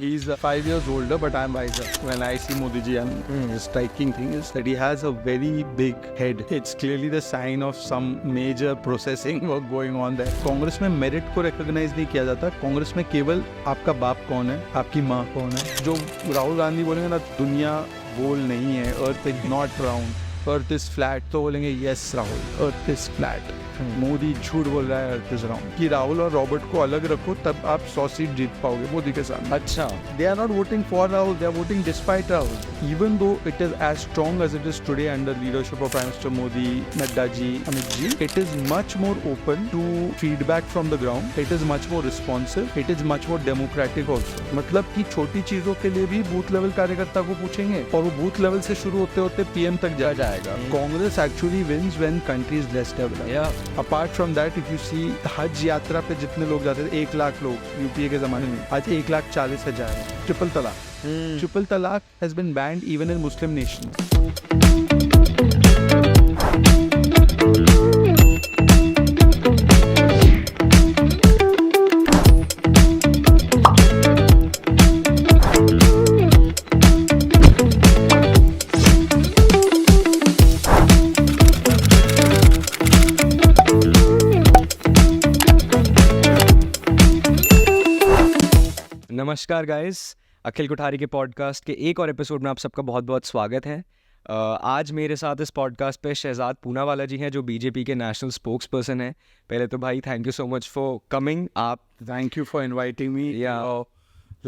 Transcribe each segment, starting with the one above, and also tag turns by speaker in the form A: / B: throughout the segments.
A: He's 5 years older, but I'm wiser. When I see Modi ji, the striking thing is that he has a very big head. It's clearly the sign of some major processing work going on there. Congress में merit को recognise नहीं किया जाता. कांग्रेस में केवल आपका बाप कौन है, आपकी माँ कौन है. जो राहुल गांधी बोलेंगे ना, दुनिया गोल नहीं है, earth is not round, earth is flat, तो बोलेंगे yes Rahul, earth is flat. Modi झूठ बोल रहा है, अर्थ इज राउंड. कि राहुल और रॉबर्ट को अलग रखो, तब आप 100 सीट जीत पाओगे मोदी के साथ.
B: अच्छा,
A: they are not voting for Rahul, they are voting despite Rahul. Even though it is as strong as it is today under leadership of prime minister Modi, Nadda ji, Amit ji, it is much more open to feedback from the ground. It is much more responsive, it is much more democratic also. मतलब कि छोटी चीजों के लिए भी booth level कार्यकर्ता को पूछेंगे और वो बूथ लेवल से शुरू होते होते पीएम तक जाएगा. Congress actually wins when country is less developed. Apart from that, if you see हज यात्रा पे जितने लोग जाते थे, 1 लाख लोग यूपीए के जमाने में, आज 1,40,000. Triple talaq has been banned even in Muslim nations.
B: नमस्कार गाइस, अखिल कोठारी के पॉडकास्ट के एक और एपिसोड में आप सबका बहुत बहुत स्वागत है. आज मेरे साथ इस पॉडकास्ट पे शहजाद पूनावाला जी हैं, जो बीजेपी के नेशनल स्पोक्स पर्सन हैं. पहले तो भाई thank you so much for coming. आप
A: Thank you for inviting me.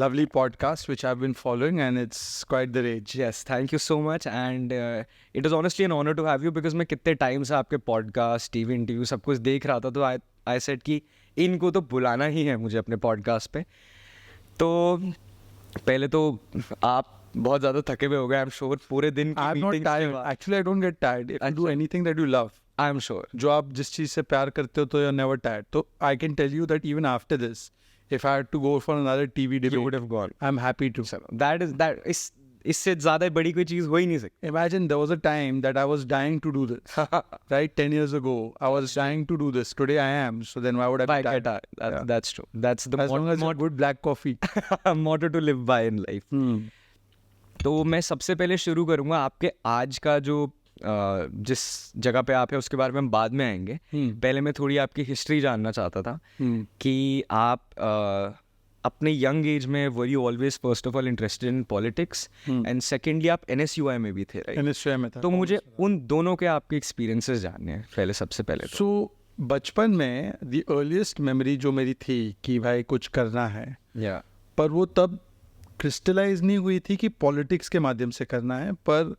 A: Lovely podcast which I've been following and it's quite the rage.
B: Yes, thank you so much and it is honestly an honor to have you because मैं कितने time से आपके podcast, TV interview सब कुछ देख रहा था, तो आई सेड कि इनको तो बुलाना ही है मुझे अपने पॉडकास्ट पे. तो पहले तो आप बहुत ज़्यादा थके हुए हो गए, आई एम श्योर. पूरे दिन की
A: I'm not
B: meetings के
A: tired.
B: बाद.
A: Actually, I don't get tired. If you do anything that you love,
B: I am sure.
A: जो आप जिस चीज़ से प्यार करते हो, तो you're never tired. तो I can tell you that even after this, if I had to go for another TV debate,
B: You would have gone.
A: I'm happy to.
B: इससे ज़्यादा बड़ी कोई चीज़ हो ही नहीं सकती.
A: Imagine there was a time that I was dying to do this. Right? 10 years ago, I was dying to do this. Today I am. So then why would I be tired?
B: That's true. That's the
A: As long as good black coffee.
B: motto to live by in life. तो मैं सबसे पहले शुरू करूँगा आपके आज का जो जिस जगह पे आप है उसके बारे में हम बाद में आएंगे. पहले मैं थोड़ी आपकी हिस्ट्री जानना चाहता था कि आप अपने यंग एज में were you always first of all interested in politics and secondly आप NSUI में भी थे, राइट?
A: NSUI में था.
B: तो मुझे उन दोनों के आपके एक्सपीरियंसेस जानने हैं पहले, सबसे पहले.
A: So बचपन में the earliest memory जो मेरी थी कि भाई कुछ करना है, पर वो तब क्रिस्टलाइज नहीं हुई थी कि पॉलिटिक्स के माध्यम से करना है. पर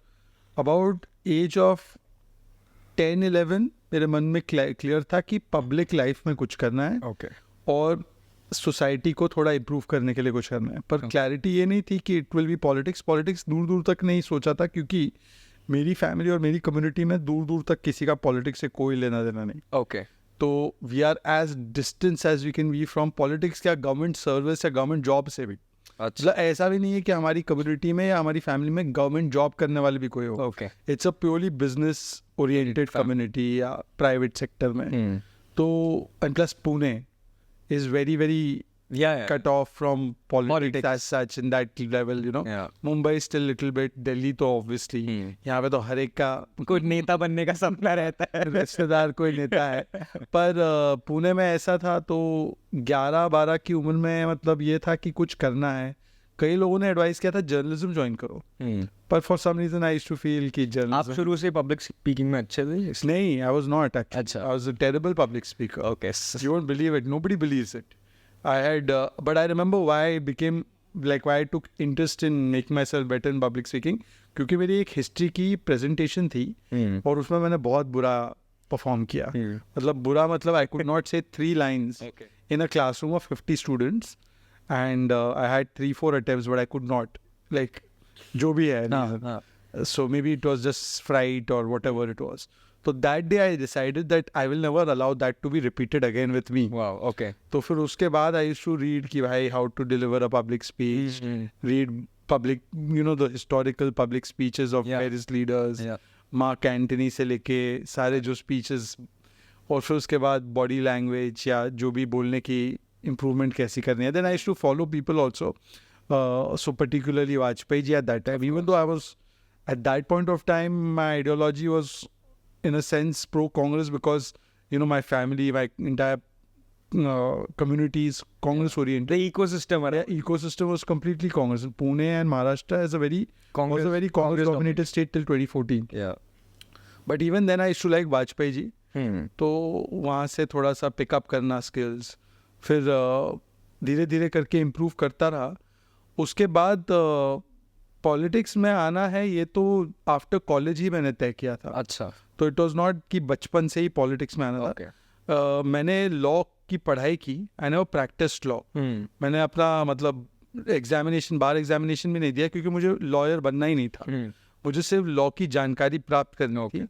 A: अबाउट एज ऑफ 10-11 मेरे मन में क्लियर था कि पब्लिक लाइफ में कुछ करना है.
B: ओके.
A: और सोसाइटी को थोड़ा इम्प्रूव करने के लिए कुछ करना है. पर क्लैरिटी ये नहीं थी कि it will be politics. Politics दूर दूर तक नहीं सोचा था, क्योंकि मेरी फैमिली और मेरी कम्युनिटी में दूर दूर तक किसी का पॉलिटिक्स से कोई लेना देना नहीं.
B: ओके.
A: तो we are as distance as we can be from politics या गवर्नमेंट सर्विस या गवर्नमेंट जॉब से भी. मतलब ऐसा भी नहीं है कि हमारी कम्युनिटी में या हमारी फैमिली में गवर्नमेंट जॉब करने वाले भी कोई हो.
B: Okay.
A: It's a purely business oriented community या प्राइवेट सेक्टर में. तो and plus Pune is very cut off from politics as such in that level, you know. Mumbai is still little bit, Delhi तो obviously यहाँ पे तो हर एक का
B: कोई नेता बनने का सपना रहता है,
A: रिश्तेदार कोई नेता है. पर पुणे में ऐसा था. तो 11-12 की उम्र में मतलब ये था कि कुछ करना है. कई लोगों ने एडवाइस किया था जर्नलिज्म ज्वाइन करो, पर for some reason I used to feel कि जर्नलिज्म.
B: आप शुरू से पब्लिक स्पीकिंग में अच्छे थे?
A: नहीं, आई वाज नॉट.
B: अच्छा.
A: I was a terrible public speaker.
B: Okay.
A: You won't believe it. Nobody believes it. I had, but I remember why I took interest in making myself better in public speaking. क्योंकि मेरी एक history की presentation थी और उसमें मैंने बहुत बुरा परफॉर्म किया. मतलब बुरा मतलब I could not say 3 lines in a classroom of 50 students and I had 3-4 attempts but I could not. Like जो भी है. So maybe it was just fright or whatever it was. So that day I decided that I will never allow that to be repeated again with me.
B: Wow, okay.
A: तो फिर उसके बाद I used to read कि भाई how to deliver a public speech, read public, you know, the historical public speeches of various leaders, Mark Antony से लेके सारे जो speeches, और फिर उसके बाद body language या जो भी बोलने की improvement कैसी करनी है. Then I used to follow people also. So particularly Vajpayee ji at that time, even though I was at that point of time, my ideology was in a sense pro-Congress because, my family, my entire community is Congress-oriented.
B: The ecosystem
A: The ecosystem was completely Congress. And Pune and Maharashtra was a very
B: Congress
A: Congress-dominated state till 2014.
B: Yeah.
A: But even then I used to like Vajpayee ji. तो वहाँ से थोड़ा सा pickup करना skills, फिर धीरे धीरे करके इम्प्रूव करता रहा. उसके बाद पॉलिटिक्स में आना है ये तो आफ्टर कॉलेज ही मैंने तय किया था.
B: अच्छा.
A: तो इट वाज नॉट कि बचपन से ही पॉलिटिक्स में आना था. मैंने लॉ की पढ़ाई की. I never practised law. मैंने अपना मतलब बार एग्जामिनेशन भी नहीं दिया क्योंकि मुझे लॉयर बनना ही नहीं था. मुझे सिर्फ लॉ की जानकारी प्राप्त करनी थी.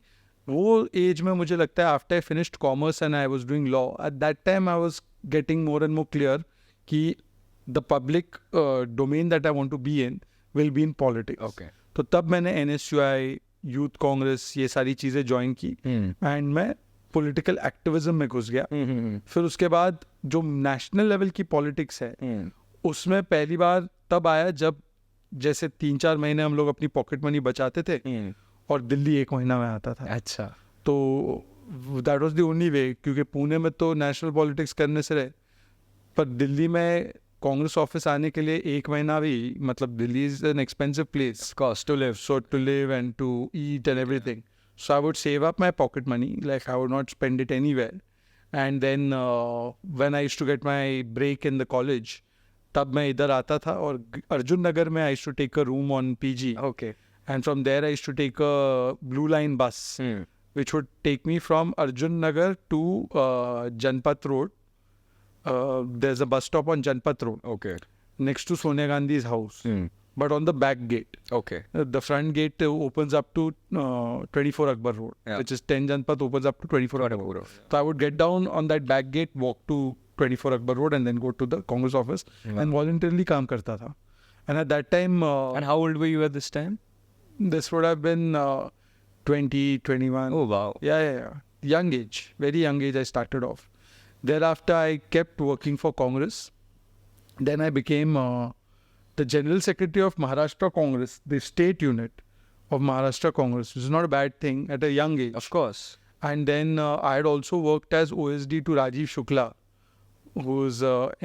A: वो एज में मुझे लगता है after I finished commerce and I was doing law, at that time I was getting more and more clear कि the public domain that I want to be in will be in politics. तो तब मैंने NSUI, youth Congress, ये सारी चीज़ें join की and मैं political activism में घुस गया. फिर उसके बाद जो नेशनल लेवल की पॉलिटिक्स है उसमें पहली बार तब आया जब जैसे 3-4 महीने हम लोग अपनी पॉकेट मनी बचाते थे और दिल्ली 1 महीना में आता था.
B: अच्छा.
A: तो that was the only way, क्योंकि पुणे में तो नेशनल पॉलिटिक्स करने से रहे, पर दिल्ली में कांग्रेस ऑफिस आने के लिए 1 महीना भी, मतलब Delhi is an expensive place
B: Cost to live.
A: so to live and to eat and everything. So I would save up my pocket money, like I would not spend it anywhere. And then when I used to get my break in the college, तब मैं इधर आता था और अर्जुन नगर में I used to take a room on PG.
B: Okay.
A: And from there I used to take a blue line bus, which would take me from Arjun Nagar to Janpat Road. There's a bus stop on Janpat Road.
B: Okay.
A: Next to Sonia Gandhi's house. But on the back gate.
B: Okay.
A: The front gate opens up to 24 Akbar Road, which is 10 Janpat opens up to 24 Akbar Road. So I would get down on that back gate, walk to 24 Akbar Road and then go to the Congress office and voluntarily काम करता था. And at that time...
B: and how old were you at this time?
A: This would have been 20, 21.
B: Oh, wow.
A: Yeah. Young age. Very young age I started off. Thereafter I kept working for Congress. Then I became... the General Secretary of Maharashtra Congress, the state unit of Maharashtra Congress, which is not a bad thing at a young age.
B: Of course.
A: And then I had also worked as OSD to Rajiv Shukla, who's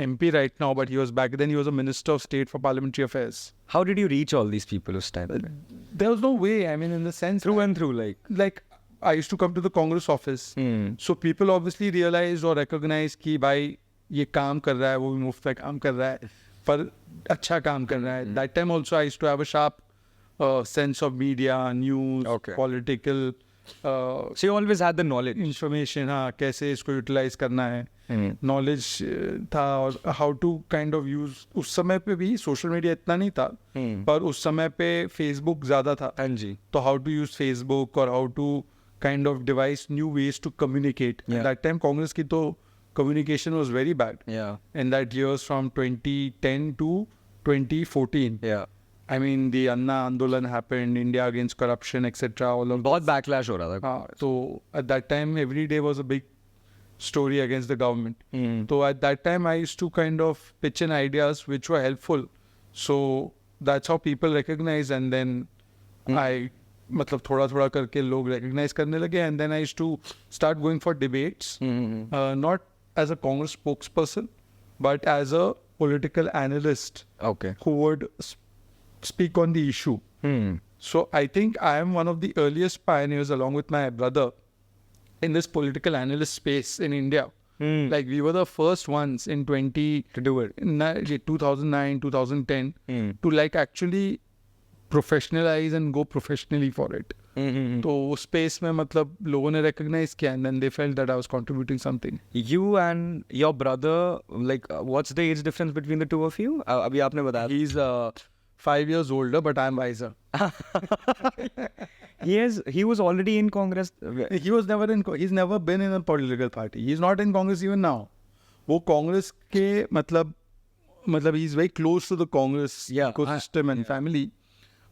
A: MP right now, but he was back then, he was a Minister of State for Parliamentary Affairs.
B: How did you reach all these people who stand?
A: There was no way, I mean, in the sense...
B: Through and through,
A: like I used to come to the Congress office. So people obviously realized or recognized कि भाई ये काम कर रहा है, वो भी मुफ्त में काम कर रहा है, पर अच्छा काम कर रहा है. That time also I used to have a sharp sense of media, news, political...
B: so you always had the knowledge.
A: Information, हाँ, कैसे इसको utilize करना है. Knowledge था और how to kind of use. उस समय पे भी social media इतना नहीं था, पर उस समय पे Facebook ज़्यादा था.
B: हाँ जी.
A: तो how to use Facebook or how to kind of devise new ways to communicate. At that time Congress की तो communication was very bad.
B: Yeah.
A: In that years from 2010 to 2014.
B: Yeah.
A: I mean, the Anna Andolan happened, India against corruption, etc. All of
B: बहुत backlash हो रहा था.
A: So at that time, every day was a big story against the government. So at that time, I used to kind of pitch in ideas which were helpful. So that's how people recognize, and then I, मतलब थोड़ा करके लोग recognize करने लगे, and then I used to start going for debates, not as a Congress spokesperson, but as a political analyst.
B: Okay.
A: Who would speak on the issue. So I think I am one of the earliest pioneers, along with my brother, in this political analyst space in India. Like we were the first ones in 2009, 2010 to like actually professionalize and go professionally for it. तो उस space में मतलब लोगों ने recognize किया, and then they felt that I was contributing something.
B: You and your brother, like what's the age difference between the two of you? अभी आपने बताया.
A: He's 5 years older, but I'm wiser.
B: He was already in Congress.
A: He was never in. He's never been in a political party. He's not in Congress even now. वो Congress के मतलब he's very close to the Congress ecosystem and family,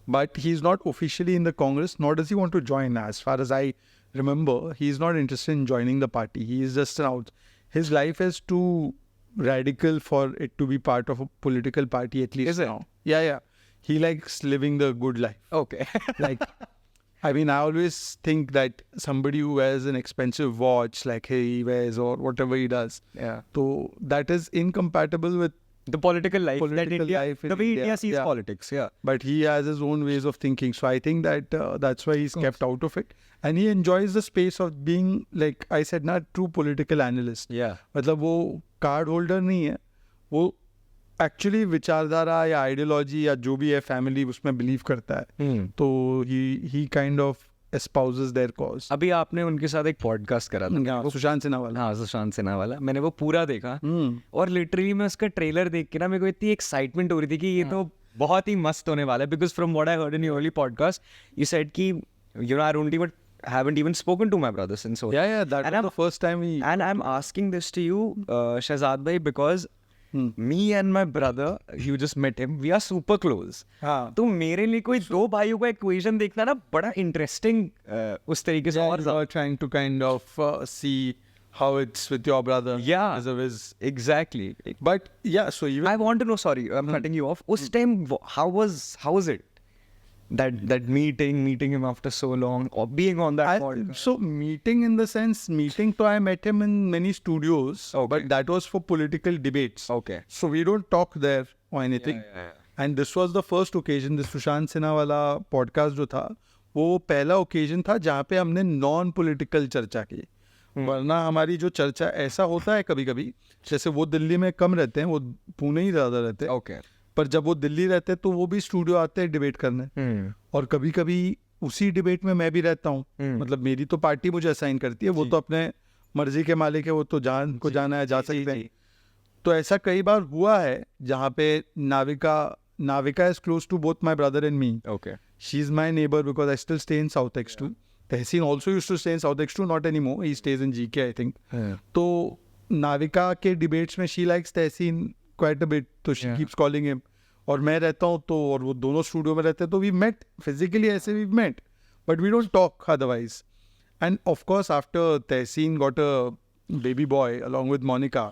A: but he's not officially in the Congress. Nor does he want to join. As far as I remember, he's not interested in joining the party. He is just out. His life is too radical for it to be part of a political party, at least now. Yeah. He likes living the good life.
B: Okay.
A: Like, I mean, I always think that somebody who wears an expensive watch, like he wears or whatever he does,
B: Yeah.
A: so that is incompatible with.
B: The political life that
A: Political
B: India,
A: life in
B: the way
A: India,
B: India sees
A: yeah.
B: politics. Yeah.
A: But he has his own ways of thinking. So I think that that's why he's kept out of it. And he enjoys the space of being, like I said, not true political analyst.
B: Yeah.
A: मतलब वो card holder नहीं है, वो actually विचारधारा या ideology या जो भी है फैमिली उसमें बिलीव करता है. तो ही काइंड ऑफ एस्पाउसेस देयर कॉज.
B: अभी आपने उनके साथ एक पॉडकास्ट करा था.
A: सुशांत सिन्हा वाला.
B: हाँ, सुशांत सिन्हा वाला. मैंने वो पूरा देखा और लिटरली मैं उसका ट्रेलर देख के ना मेरे को इतनी एक्साइटमेंट हो रही थी कि ये तो बहुत ही मस्त होने वाला है. Because from what I heard in your early podcast you said कि you know I don't even haven't even spoken to my brother since.
A: Yeah, that was the first time we.
B: And I'm asking this to you, Shahzad bhai, because me and my brother, you just met him, we are super close.
A: हाँ.
B: तो मेरे लिए कोई दो भाइयों का equation देखना ना बड़ा इंटरेस्टिंग उस तरीके से. और
A: you're trying to kind of see how it's with your brother.
B: Yeah.
A: As of his.
B: Exactly.
A: But yeah, so even.
B: I want to know. Sorry, I'm cutting you off. उस time how was it? That meeting him after so long or being on that podcast.
A: So meeting in the sense, so I met him in many studios,
B: Okay.
A: but that was for political debates.
B: Okay.
A: So we don't talk there or anything.
B: Yeah.
A: And this was the first occasion, the Sushant Sinha वाला podcast जो था, वो पहला occasion था जहाँ पे हमने non-political चर्चा की. वरना हमारी जो चर्चा ऐसा होता है कभी कभी, जैसे वो दिल्ली में कम रहते हैं, वो पुणे ही ज़्यादा रहते हैं.
B: Okay.
A: पर जब वो दिल्ली रहते हैं तो वो भी स्टूडियो आते हैं डिबेट करने. और कभी कभी उसी डिबेट में मैं भी रहता हूँ. मतलब मेरी तो पार्टी मुझे असाइन करती है, वो तो अपने मर्जी के मालिक है, वो तो जाना है जा सकते हैं. तो ऐसा कई बार हुआ है जहाँ पे Navika is close to both my brother and me.
B: Okay.
A: She is my neighbour because I still stay in South Ex two. Tahseen also used to stay in South Ex two, not any more, he stays in GK I think. तो नाविका के debates में she likes Tahseen quite a bit, तो she keeps calling him. और मैं रहता हूँ तो, और वो दोनों स्टूडियो में रहते हैं, तो वी मेट फिजिकली, ऐसे we met, but we don't talk otherwise. And of course after Tahseen got a baby boy along with Monica,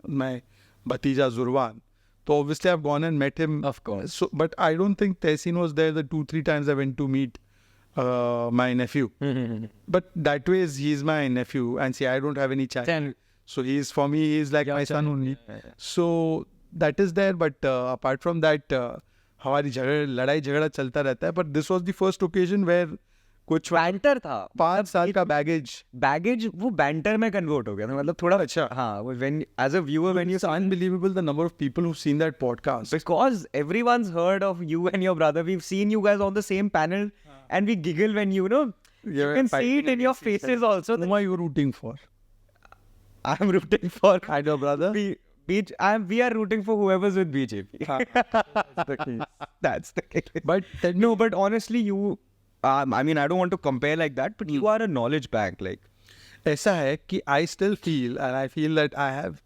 A: my भतीजा जुरवान, तो obviously I've gone and met him.
B: Of course.
A: So, but I don't think Tehseen was there the 2-3 times I went to meet my nephew. But that way he's my nephew, and see, I don't have any child. So for me, he's like my son only. So that is there, but apart from that, हमारी लड़ाई झगड़ा चलता रहता है. But this was the first occasion where कुछ
B: banter था.
A: 5 साल का बैगेज
B: वो बैंटर में कन्वर्ट हो गया था. मतलब थोड़ा अच्छा. हाँ, when as a viewer when you
A: It's unbelievable the number of people who've seen that podcast.
B: because everyone's heard of you and your brother. We've seen you guys on the same panel and we giggle when you know you can see it in your faces also.
A: Whom are you rooting for?
B: I'm rooting for
A: And your brother?
B: we are rooting for whoever's with BJP.
A: That's the case.
B: That's the case.
A: But
B: No, but honestly, you. I mean, I don't want to compare like that, but you are a knowledge bank. Like,
A: ऐसा है कि I still feel, and I feel that I have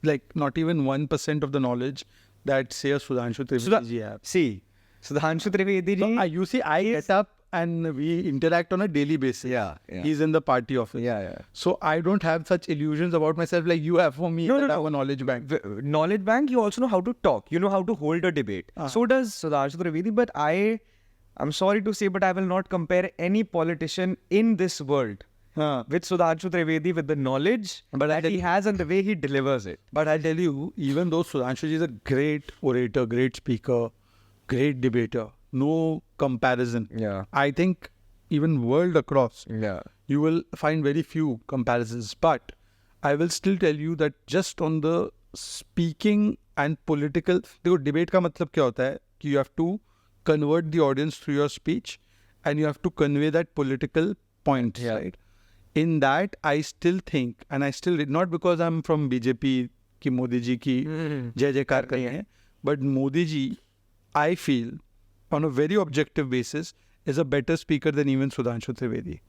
A: like not even 1% of the knowledge that say a Sudhanshu Trivedi ji have.
B: see, Sudhanshu Trivedi ji.
A: So, you see, I get up and we interact on a daily basis.
B: Yeah.
A: He's in the party office.
B: Yeah.
A: So I don't have such illusions about myself like you have for me.
B: No,
A: that
B: no,
A: I have a knowledge bank.
B: Knowledge bank, you also know how to talk. You know how to hold a debate. So does Sudhanshu Trivedi. But I'm sorry to say, but I will not compare any politician in this world with Sudhanshu Trivedi, with the knowledge that he has and the way he delivers it.
A: But I tell you, even though Sudhanshu ji is a great orator, great speaker, great debater, no comparison.
B: Yeah.
A: I think even world across,
B: Yeah.
A: you will find very few comparisons. But I will still tell you that just on the speaking and political, देखो debate का मतलब क्या होता है कि you have to convert the audience through your speech and you have to convey that political point, right? In that, I still think, and I still, not because I'm from BJP ki Modi ji ki jai jaikar karni hai, but Modi ji, I feel, on a very objective basis, is a better speaker than even Sudhanshu Trivedi.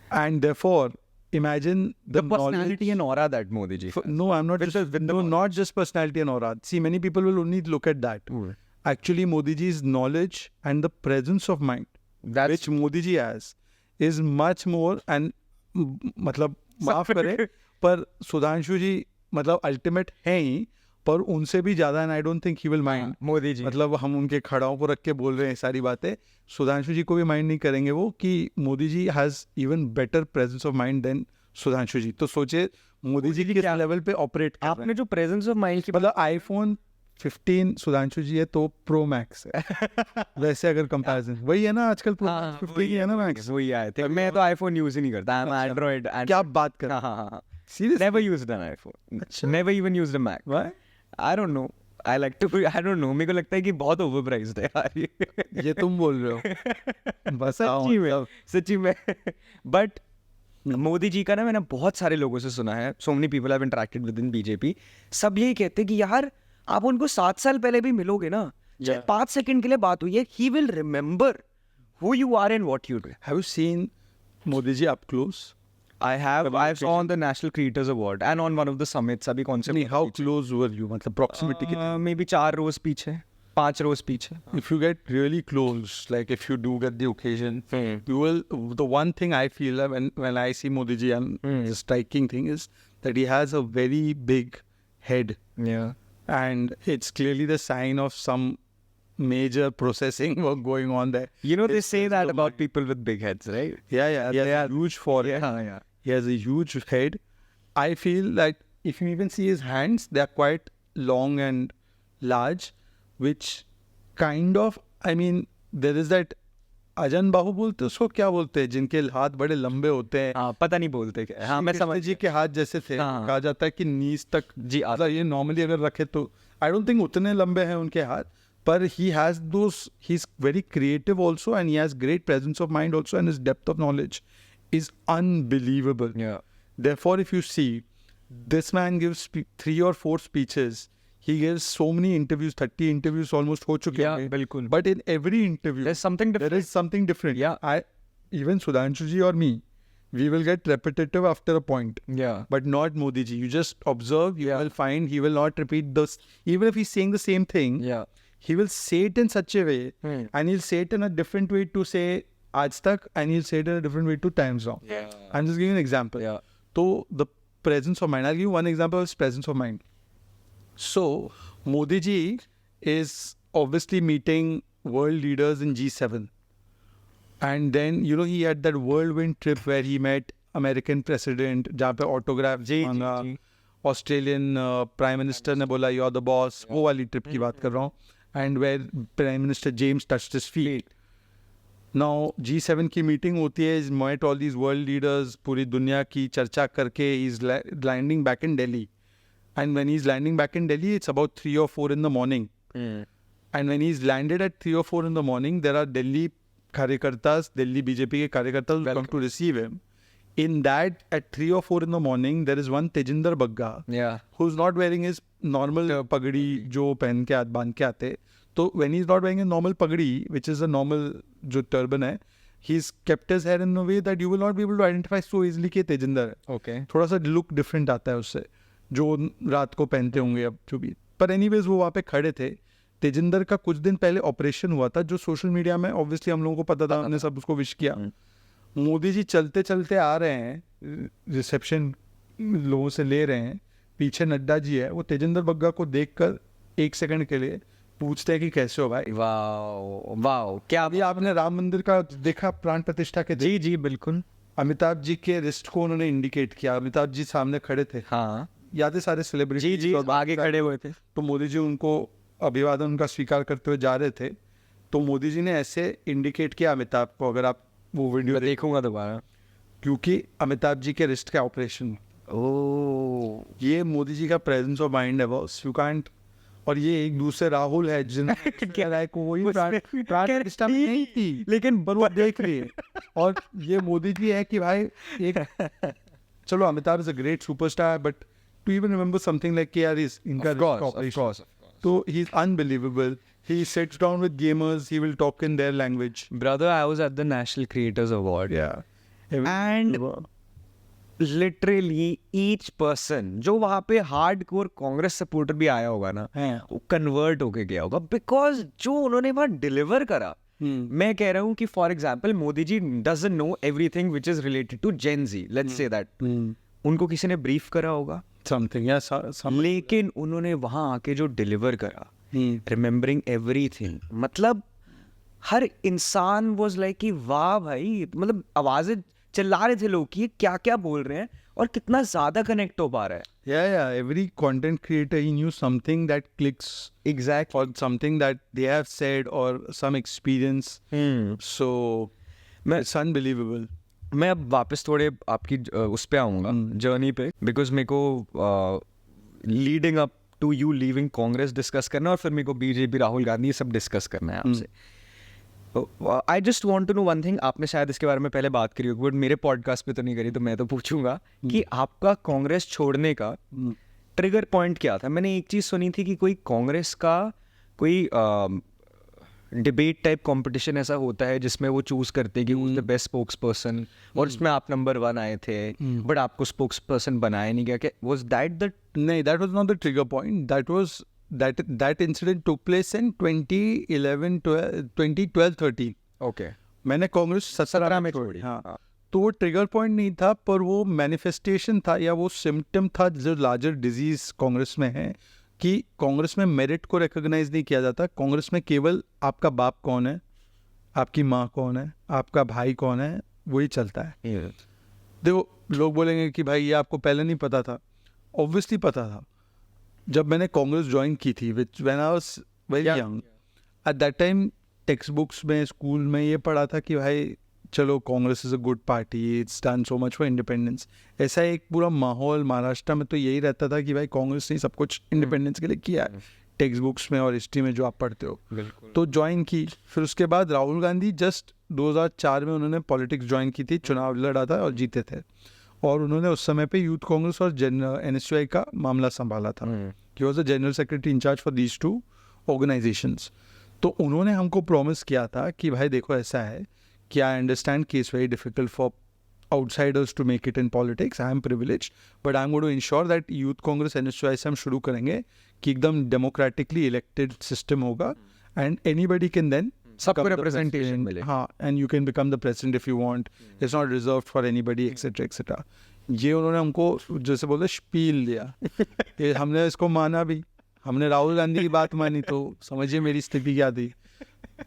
A: And therefore, imagine
B: The
A: the
B: personality and aura that Modi ji.
A: No, I'm not not just personality and aura. See, many people will only look at that. Actually, Modi ji's knowledge and the presence of mind, which Modi ji has, is much more. And मतलब माफ करे, पर सुधांशु जी मतलब ultimate हैं ही, पर उनसे भी ज्यादा, and I don't think he will mind.
B: Modi ji
A: मतलब हम उनके खड़ाओं को रख के बोल रहे हैं सारी बातें, सुधांशु जी को भी माइंड नहीं करेंगे वो कि Modi ji has even better presence of mind than Sudhanshu ji. तो सोचे मोदी जी किस लेवल पे ऑपरेट कर रहे हैं।
B: आपने जो प्रेजेंस ऑफ माइंड की
A: मतलब आईफोन 15 सुधांशु जी है तो प्रो मैक्स है वैसे अगर कंपैरिजन वही है ना, आजकल प्रो
B: हाँ,
A: 15 ही है ना मैक्स।
B: वही आए थे। मैं तो आईफोन यूज ही नहीं करता, आई एम एंड्रॉइड।
A: क्या आप बात कर
B: हाँ हाँ हाँ,
A: serious?
B: Never used an iPhone,
A: अच्छा।
B: Never even used a Mac.
A: Why?
B: I don't know, I like to, I don't know, मेरे को लगता है कि बहुत ओवरप्राइस्ड है यार ये।
A: ये तुम बोल रहे हो बस
B: सच्ची में, सच्ची में। बट मोदी जी का ना मैंने बहुत सारे लोगों से सुना है, so many people have interacted with in BJP, सब यही कहते हैं कि यार आप उनको 7 साल पहले भी मिलोगे ना, चाहे 5 सेकंड के लिए बात हुई है, he will remember who you are and what you do.
A: Have you seen Modi ji up close?
B: I saw on the National Creators Award and on one of the summits. अभी कौन से
A: नहीं, हाउ क्लोज वर यू, मतलब proximity कितनी?
B: maybe 4 rows पीछे, 5 rows पीछे।
A: If you get really close, like if you do get the occasion, you will. The one thing I feel when I see Modi ji, and the striking thing is that he has a very big head,
B: Yeah.
A: and it's clearly the sign of some major processing work going on there.
B: You know they
A: It's
B: say
A: the
B: that about
A: mind.
B: people with big heads, right?
A: Yeah, yeah. He has a huge forehead.
B: Yeah.
A: He has a huge head. I feel that if you even see his hands, they are quite long and large, which kind of, I mean, there is that अजन बाहु बोलते हैं उसको, क्या बोलते हैं, जिनके हाथ बड़े लंबे होते हैं।
B: हाँ, पता नहीं बोलते क्या। हाँ, मैं
A: कृष्ण
B: समझ
A: जी के हाथ जैसे थे,
B: हाँ।
A: कहा जाता है कि नीज तक
B: जी आता
A: मतलब ये नॉर्मली अगर रखे तो आई डोंट थिंक उतने लंबे हैं उनके हाथ, पर he has those, he is very creative also, and he has great presence of mind also, and his depth of knowledge is unbelievable.
B: Yeah.
A: Therefore, if you see, this man gives 3 or 4 speeches. He gives so many interviews, 30 interviews almost ho chuke
B: Yeah,
A: honge.
B: बिल्कुल।
A: But in every interview,
B: There's something different.
A: there is something different.
B: Yeah.
A: Even Sudhanshu ji or me, we will get repetitive after a point.
B: Yeah.
A: But not Modi ji. You just observe, you
B: Yeah.
A: will find he will not repeat this. Even if he's saying the same thing,
B: Yeah.
A: he will say it in such a way, and he'll say it in a different way to say Aaj Tak, and he'll say it in a different way to Times Now.
B: Yeah.
A: I'm just giving an example.
B: Yeah.
A: So the presence of mind. I'll give you one example of his presence of mind. So Modi ji is obviously meeting world leaders in G7. And then, you know, he had that whirlwind trip where he met American president, जहाँ पे autograph मांगा, Australian prime minister ने बोला you're the boss, वो वाली trip की बात कर रहा हूँ. And where Prime Minister James touched his feet. Now G7 की मीटिंग होती है, he's met all these world leaders, पूरी दुनिया की चर्चा करके he's landing back in Delhi. And when he's landing back in Delhi, it's about 3 or 4 in the morning. And when he's landed at 3 or 4 in the morning, there are Delhi कार्यकर्तास, Delhi BJP के कार्यकर्तास who come to receive him. In that, at 3 or 4 in the morning, there is one Tejinder Bagga,
B: Yeah.
A: who's not wearing his normal pagdi जो पहन के बांध के आते. So when he's not wearing a normal pagdi, which is a normal जो turban है, he's kept his hair in a way that you will not be able to identify so easily कि तेजिंदर है.
B: Okay.
A: थोड़ा सा look different आता है उससे, जो रात को पहनते होंगे अब जो भी. पर एनीवेज वो वहाँ पे खड़े थे. तेजिंदर का कुछ दिन पहले ऑपरेशन हुआ था, जो सोशल मीडिया में ऑब्वियसली हम लोगों को पता था, हमने सब उसको विश किया. मोदी जी चलते चलते आ रहे हैं, रिसेप्शन लोगों से ले रहे हैं, पीछे नड्डा जी है. वो तेजिंदर बग्गा को देखकर 1 सेकंड के लिए पूछते हैं कि कैसे हो भाई.
B: वाओ क्या
A: अभी आपने राम मंदिर का देखा प्राण प्रतिष्ठा के दिन?
B: जी बिल्कुल.
A: अमिताभ जी के रिस्ट को उन्होंने इंडिकेट किया. अमिताभ जी सामने खड़े थे,
B: हाँ
A: याद है, सारे सेलिब्रिटी
B: जी आगे खड़े हुए थे.
A: तो मोदी जी उनको अभिवादन उनका स्वीकार करते हुए जा रहे थे. तो मोदी जी ने ऐसे इंडिकेट किया अमिताभ को, अगर आप वो वीडियो
B: देखूंगा दोबारा,
A: क्योंकि अमिताभ जी के रिस्ट का ऑपरेशन.
B: ओह
A: ये मोदी जी का प्रेजेंस ऑफ माइंड है बॉस, यू कांट. और ये एक दूसरे राहुल है जिन्होंने राय को वही प्राण प्रतिष्ठा में नहीं थी,
B: लेकिन
A: पर वो देख रही है. और ये मोदी जी है कि भाई एक चलो Amitabh is a great superstar, but to even remember something like K R is इनका ऑपरेशन. So he's unbelievable. He sits down with gamers. He will talk in their language.
B: Brother, I was at the National Creators Award.
A: Yeah.
B: And literally each person जो वहाँ पे hardcore Congress supporter भी आया होगा ना, वो कन्वर्ट होके गया होगा, बिकॉज जो उन्होंने वहाँ डिलीवर करा. मैं कह रहा हूँ कि for example Modi ji doesn't know everything which is related to Gen Z, let's say that. उनको किसी ने ब्रीफ करा होगा
A: समथिंग या
B: लेकिन उन्होंने वहाँ आके जो डिलीवर करा, रिमेम्बरिंग एवरीथिंग, मतलब हर इंसान वाज लाइक कि वाह भाई, मतलब आवाजें चिल्ला रहे थे लोग कि ये क्या क्या बोल रहे हैं और कितना ज्यादा कनेक्ट हो पा रहा है.
A: yeah, every content creator, he knew something that clicks
B: Exactly.
A: or something that they have said or some experience. So it's unbelievable.
B: मैं अब वापस थोड़े आपकी उस पे आऊँगा, जर्नी पे, बिकॉज मेरे को leading up to you leaving Congress discuss करना है और फिर मेरे को बीजेपी, राहुल गांधी, ये सब डिस्कस करना है आपसे. I just want to know one thing. आपने शायद इसके बारे में पहले बात करी होगी बट मेरे पॉडकास्ट पे तो नहीं करी, तो मैं तो पूछूंगा कि आपका कांग्रेस छोड़ने का ट्रिगर पॉइंट क्या था. मैंने एक चीज़ सुनी थी कि कोई कांग्रेस का कोई डिबेट टाइप कंपटीशन ऐसा होता है जिसमें वो चूज करते हैं कि who is the best spokes person, और इसमें आप नंबर 1 आए थे बट आपको स्पोक्स पर्सन बनाया नहीं गया. Was that the
A: No, that was not the trigger point. That incident took place in 2012-13.
B: Okay.
A: मैंने कांग्रेस 17 में छोड़ी. हाँ. तो वो ट्रिगर पॉइंट नहीं था, पर वो मैनिफेस्टेशन था या वो सिम्टम था जो लार्जर डिजीज कांग्रेस में है कि कांग्रेस में मेरिट को रिकॉग्नाइज नहीं किया जाता. कांग्रेस में केवल आपका बाप कौन है, आपकी माँ कौन है, आपका भाई कौन है, वही चलता है. देखो, लोग बोलेंगे कि भाई ये आपको पहले नहीं पता था. ऑब्वियसली पता था. जब मैंने कांग्रेस ज्वाइन की थी which when I was very young, eight that time text books में, स्कूल में ये पढ़ा था कि भाई चलो Congress is a good party, it's done so much for independence. ऐसा एक पूरा माहौल महाराष्ट्र में तो यही रहता था कि भाई कांग्रेस ने सब कुछ इंडिपेंडेंस के लिए किया है, टेक्स्ट बुक्स में और हिस्ट्री में जो आप पढ़ते हो. तो ज्वाइन की. फिर उसके बाद राहुल गांधी जस्ट 2004 में उन्होंने पॉलिटिक्स ज्वाइन की थी, चुनाव लड़ा था और जीते थे. और उन्होंने उस समय पे यूथ कांग्रेस और NSUI का मामला संभाला था. He was the general secretary incharge for these 2 organisations. तो उन्होंने हमको प्रॉमिस किया था कि भाई देखो ऐसा है कि आई अंडरस्टैंड कि it's very difficult for outsiders to make it in politics. I am privilege but I am going to ensure that youth Congress NSUI से हम शुरू करेंगे कि एकदम डेमोक्रेटिकली इलेक्टेड सिस्टम होगा एंड एनीबडी कैन देन
B: सबको representation मिले.
A: हाँ, and you can become the president if you want. It's not reserved for anybody etcetera etcetera. ये उन्होंने हमको जैसे बोलते स्पील दिया. ये हमने इसको माना भी. हमने राहुल गांधी की बात मानी, तो समझिए मेरी स्थिति क्या थी.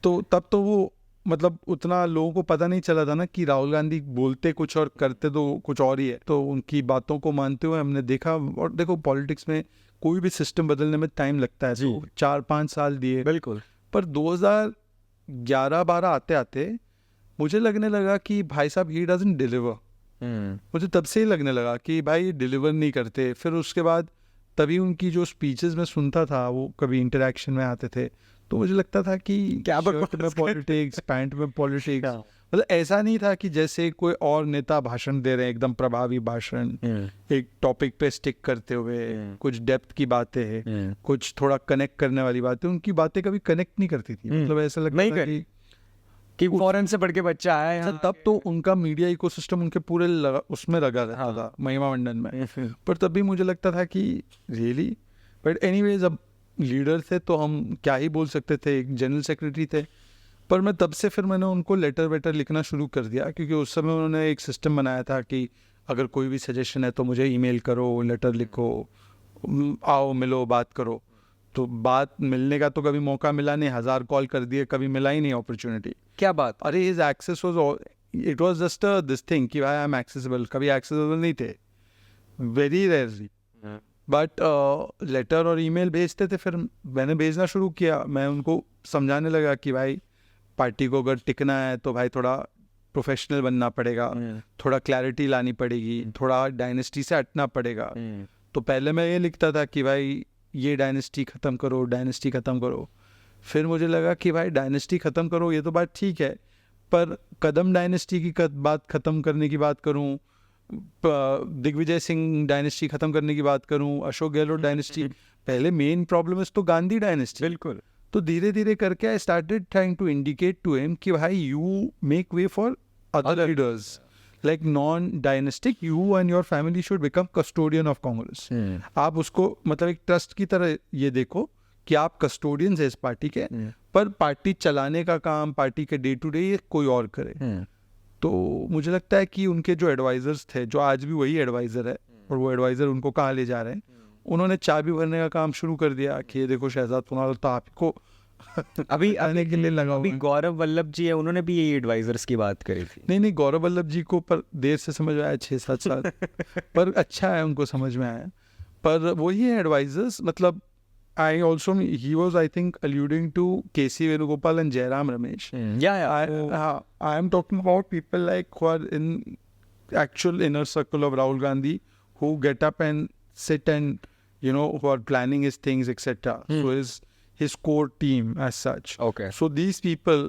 A: तो तब तो वो मतलब उतना लोगों को पता नहीं चला था ना कि राहुल गांधी बोलते कुछ और करते तो कुछ और ही है. तो उनकी बातों को मानते हुए हमने देखा. और देखो पॉलिटिक्स में कोई भी सिस्टम बदलने में टाइम लगता है. तो 4-5 साल दिए.
B: बिल्कुल.
A: पर 2011-12 आते आते मुझे लगने लगा कि भाई साहब ही डजंट डिलीवर. मुझे तब से ही लगने लगा कि भाई डिलीवर नहीं करते. फिर उसके बाद तभी उनकी जो स्पीचेस में सुनता था, वो कभी इंटरेक्शन में आते थे, तो मुझे लगता था कि
B: क्या
A: शर्ट में पॉलिटिक्स, पैंट में पॉलिटिक्स. मतलब ऐसा नहीं था कि जैसे कोई और नेता भाषण दे रहे हैं, एकदम प्रभावी भाषण, एक टॉपिक पे स्टिक करते हुए, कुछ डेप्थ की बातें हैं, कुछ थोड़ा कनेक्ट करने वाली बातें. उनकी बातें कभी कनेक्ट नहीं करती थी. मतलब ऐसा लगता था
B: कि फॉरेन से पढ़ के बच्चा आया यहाँ.
A: तब तो उनका मीडिया इकोसिस्टम उनके पूरे उसमें लगा रहता था, महिमा मंडन में. पर तब भी मुझे लगता था कि रियली. बट एनीवेज, अब लीडर थे तो हम क्या ही बोल सकते थे. एक जनरल सेक्रेटरी थे. पर मैं तब से फिर मैंने उनको लेटर वेटर लिखना शुरू कर दिया, क्योंकि उस समय उन्होंने एक सिस्टम बनाया था कि अगर कोई भी सजेशन है तो मुझे ईमेल करो, लेटर लिखो, आओ मिलो, बात करो. तो बात मिलने का तो कभी मौका मिला नहीं. 1000 कॉल कर दिए, कभी मिला ही नहीं अपॉर्चुनिटी.
B: क्या बात.
A: अरे his access was, it was just this thing कि भाई आई एम एक्सेसिबल. कभी एक्सेसिबल नहीं थे, वेरी रेयरली. बट लेटर और ईमेल भेजते थे. फिर मैंने भेजना शुरू किया. मैं उनको समझाने लगा कि भाई पार्टी को अगर टिकना है तो भाई थोड़ा प्रोफेशनल बनना पड़ेगा, थोड़ा क्लैरिटी लानी पड़ेगी, थोड़ा डायनेस्टी से हटना पड़ेगा. तो पहले मैं ये लिखता था कि भाई ये डायनेस्टी ख़त्म करो, डायनेस्टी ख़त्म करो. फिर मुझे लगा कि भाई डायनेस्टी ख़त्म करो ये तो बात ठीक है, पर कदम डायनेस्टी की बात ख़त्म करने की बात करूं, दिग्विजय सिंह डायनेस्टी ख़त्म करने की बात करूं, अशोक गहलोत डायनेस्टी, पहले मेन प्रॉब्लम इज तो गांधी डायनेस्टी.
B: बिल्कुल.
A: तो धीरे धीरे करके I started trying to indicate to him कि भाई you make way for other leaders like non-dynastic, you and your family should become custodian of Congress. आप उसको मतलब एक ट्रस्ट की तरह ये देखो कि आप कस्टोडियंस है इस पार्टी के, पर पार्टी चलाने का काम, पार्टी के डे टू डे ये कोई और करे. तो मुझे लगता है कि उनके जो एडवाइजर्स थे, जो आज भी वही एडवाइजर है, और वो एडवाइज़र उनको कहाँ ले जा रहे हैं, उन्होंने चाबी भरने का काम शुरू कर दिया कि ये देखो शहजाद पूनावाला तो आपको
B: अभी
A: आने के लिए लगा हुआ
B: अभी
A: है।
B: गौरव वल्लभ जी है, उन्होंने भी यही एडवाइजर्स की बात करी थी।
A: नहीं गौरव वल्लभ जी को पर देर से समझ में आया, 6-7 साल पर अच्छा है उनको समझ में आया। पर वही है एडवाइजर्स, मतलब I also he was I think alluding to KC Venugopal and Jairam Ramesh. I am talking about people like who are in actual inner circle of Rahul Gandhi, who get up and sit and who are planning his things, etc. So his core team as such.
B: Okay.
A: So these people,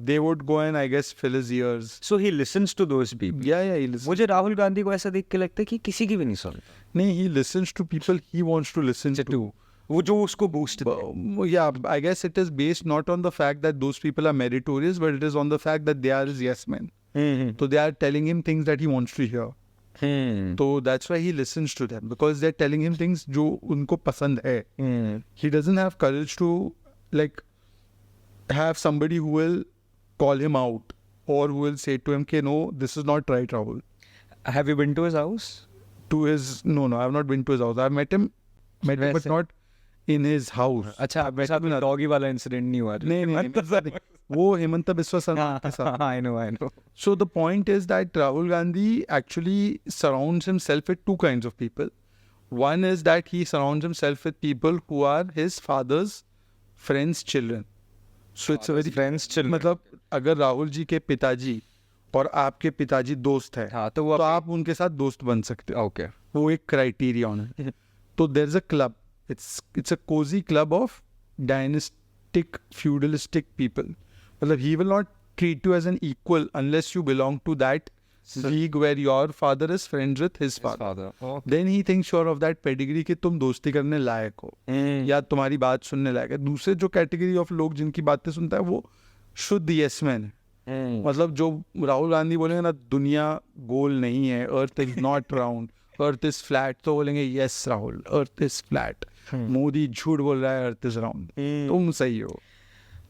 A: they would go and I guess fill his ears.
B: So he listens to those people.
A: Yeah, he listens.
B: मुझे राहुल गांधी को ऐसा देख के लगता है कि किसी की भी नहीं सुनता।
A: नहीं, he listens to people he wants to listen to.
B: वो जो उसको boost they.
A: Yeah, I guess it is based not on the fact that those people are meritorious, but it is on the fact that they are his yes men. So they are telling him things that he wants to hear. So that's why he listens to them, because they're telling him things जो उनको पसंद है. He doesn't have courage to like have somebody who will call him out or who will say to him, "Okay, no, this is not right, Rahul."
B: Have you been to his house?
A: No, I have not been to his house. I've met him, but not in his house.
B: अच्छा, आप साथ में doggy वाला incident नहीं हुआ?
A: नहीं, वो हेमंत बिस्वा शर्मा के साथ।
B: I know.
A: So the point is that Rahul Gandhi actually surrounds himself with two kinds of people. One is that he surrounds himself with people who are his father's friends' children. So it's a very
B: friends children.
A: मतलब अगर राहुल जी के पिताजी और आपके पिताजी दोस्त है,
B: हाँ, तो
A: आप उनके साथ दोस्त बन सकते हो।
B: Okay.
A: वो एक क्राइटेरियन है। तो there's a club. It's a cozy club of dynastic feudalistic people. मतलब he will not treat you as an equal unless you belong to that league where your father is friends with his father.
B: Okay.
A: Then he thinks you're of that pedigree कि तुम दोस्ती करने लायक हो या तुम्हारी बात सुनने लायक है। दूसरे जो कैटेगरी ऑफ लोग जिनकी बातें सुनता है वो शुद्ध यस मैन है। मतलब जो राहुल गांधी बोलेंगे ना, दुनिया गोल नहीं है, earth is not round, earth is flat, तो बोलेंगे yes Rahul, earth is flat. Modi झूठ बोल रहा है, अर्थ इज राउंड, तुम सही हो।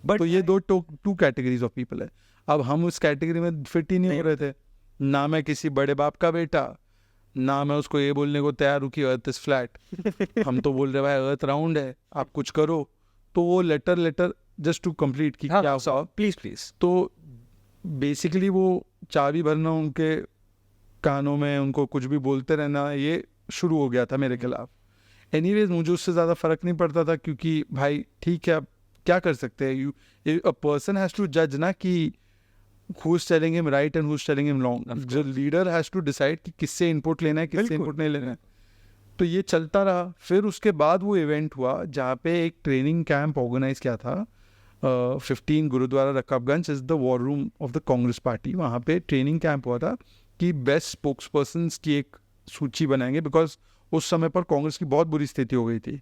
B: But
A: तो ये दो टू कैटेगरीज ऑफ पीपल है। अब हम उस कैटेगरी में फिट ही नहीं हो रहे थे। ना मैं किसी बड़े बाप का बेटा, ना मैं उसको ये बोलने को तैयार हूँ कि अर्थ इज फ्लैट। हम तो बोल रहे भाई अर्थ राउंड है, आप कुछ करो। तो वो लेटर जस्ट टू कंप्लीट की क्या हुआ,
B: प्लीज।
A: तो बेसिकली वो चाबी भरना उनके कानों में, उनको कुछ भी बोलते रहना, ये शुरू हो गया था मेरे खिलाफ। एनीवेज मुझे उससे ज़्यादा फर्क नहीं पड़ता था, क्योंकि भाई ठीक है, अब क्या कर सकते हैं। अ पर्सन हैज़ टू जज ना कि who is telling him right and who is telling him wrong. The leader has to decide कि किससे इनपुट लेना है, किससे इनपुट नहीं लेना है। तो ये चलता रहा। फिर उसके बाद वो इवेंट हुआ जहाँ पे एक ट्रेनिंग कैंप ऑर्गेनाइज किया था 15 Gurudwara Rakabganj is the war room of the Congress party. वहाँ पे ट्रेनिंग कैंप हुआ था कि बेस्ट स्पोक्स पर्सन्स की एक सूची बनाएंगे, बिकॉज उस समय पर कांग्रेस की बहुत बुरी स्थिति हो गई थी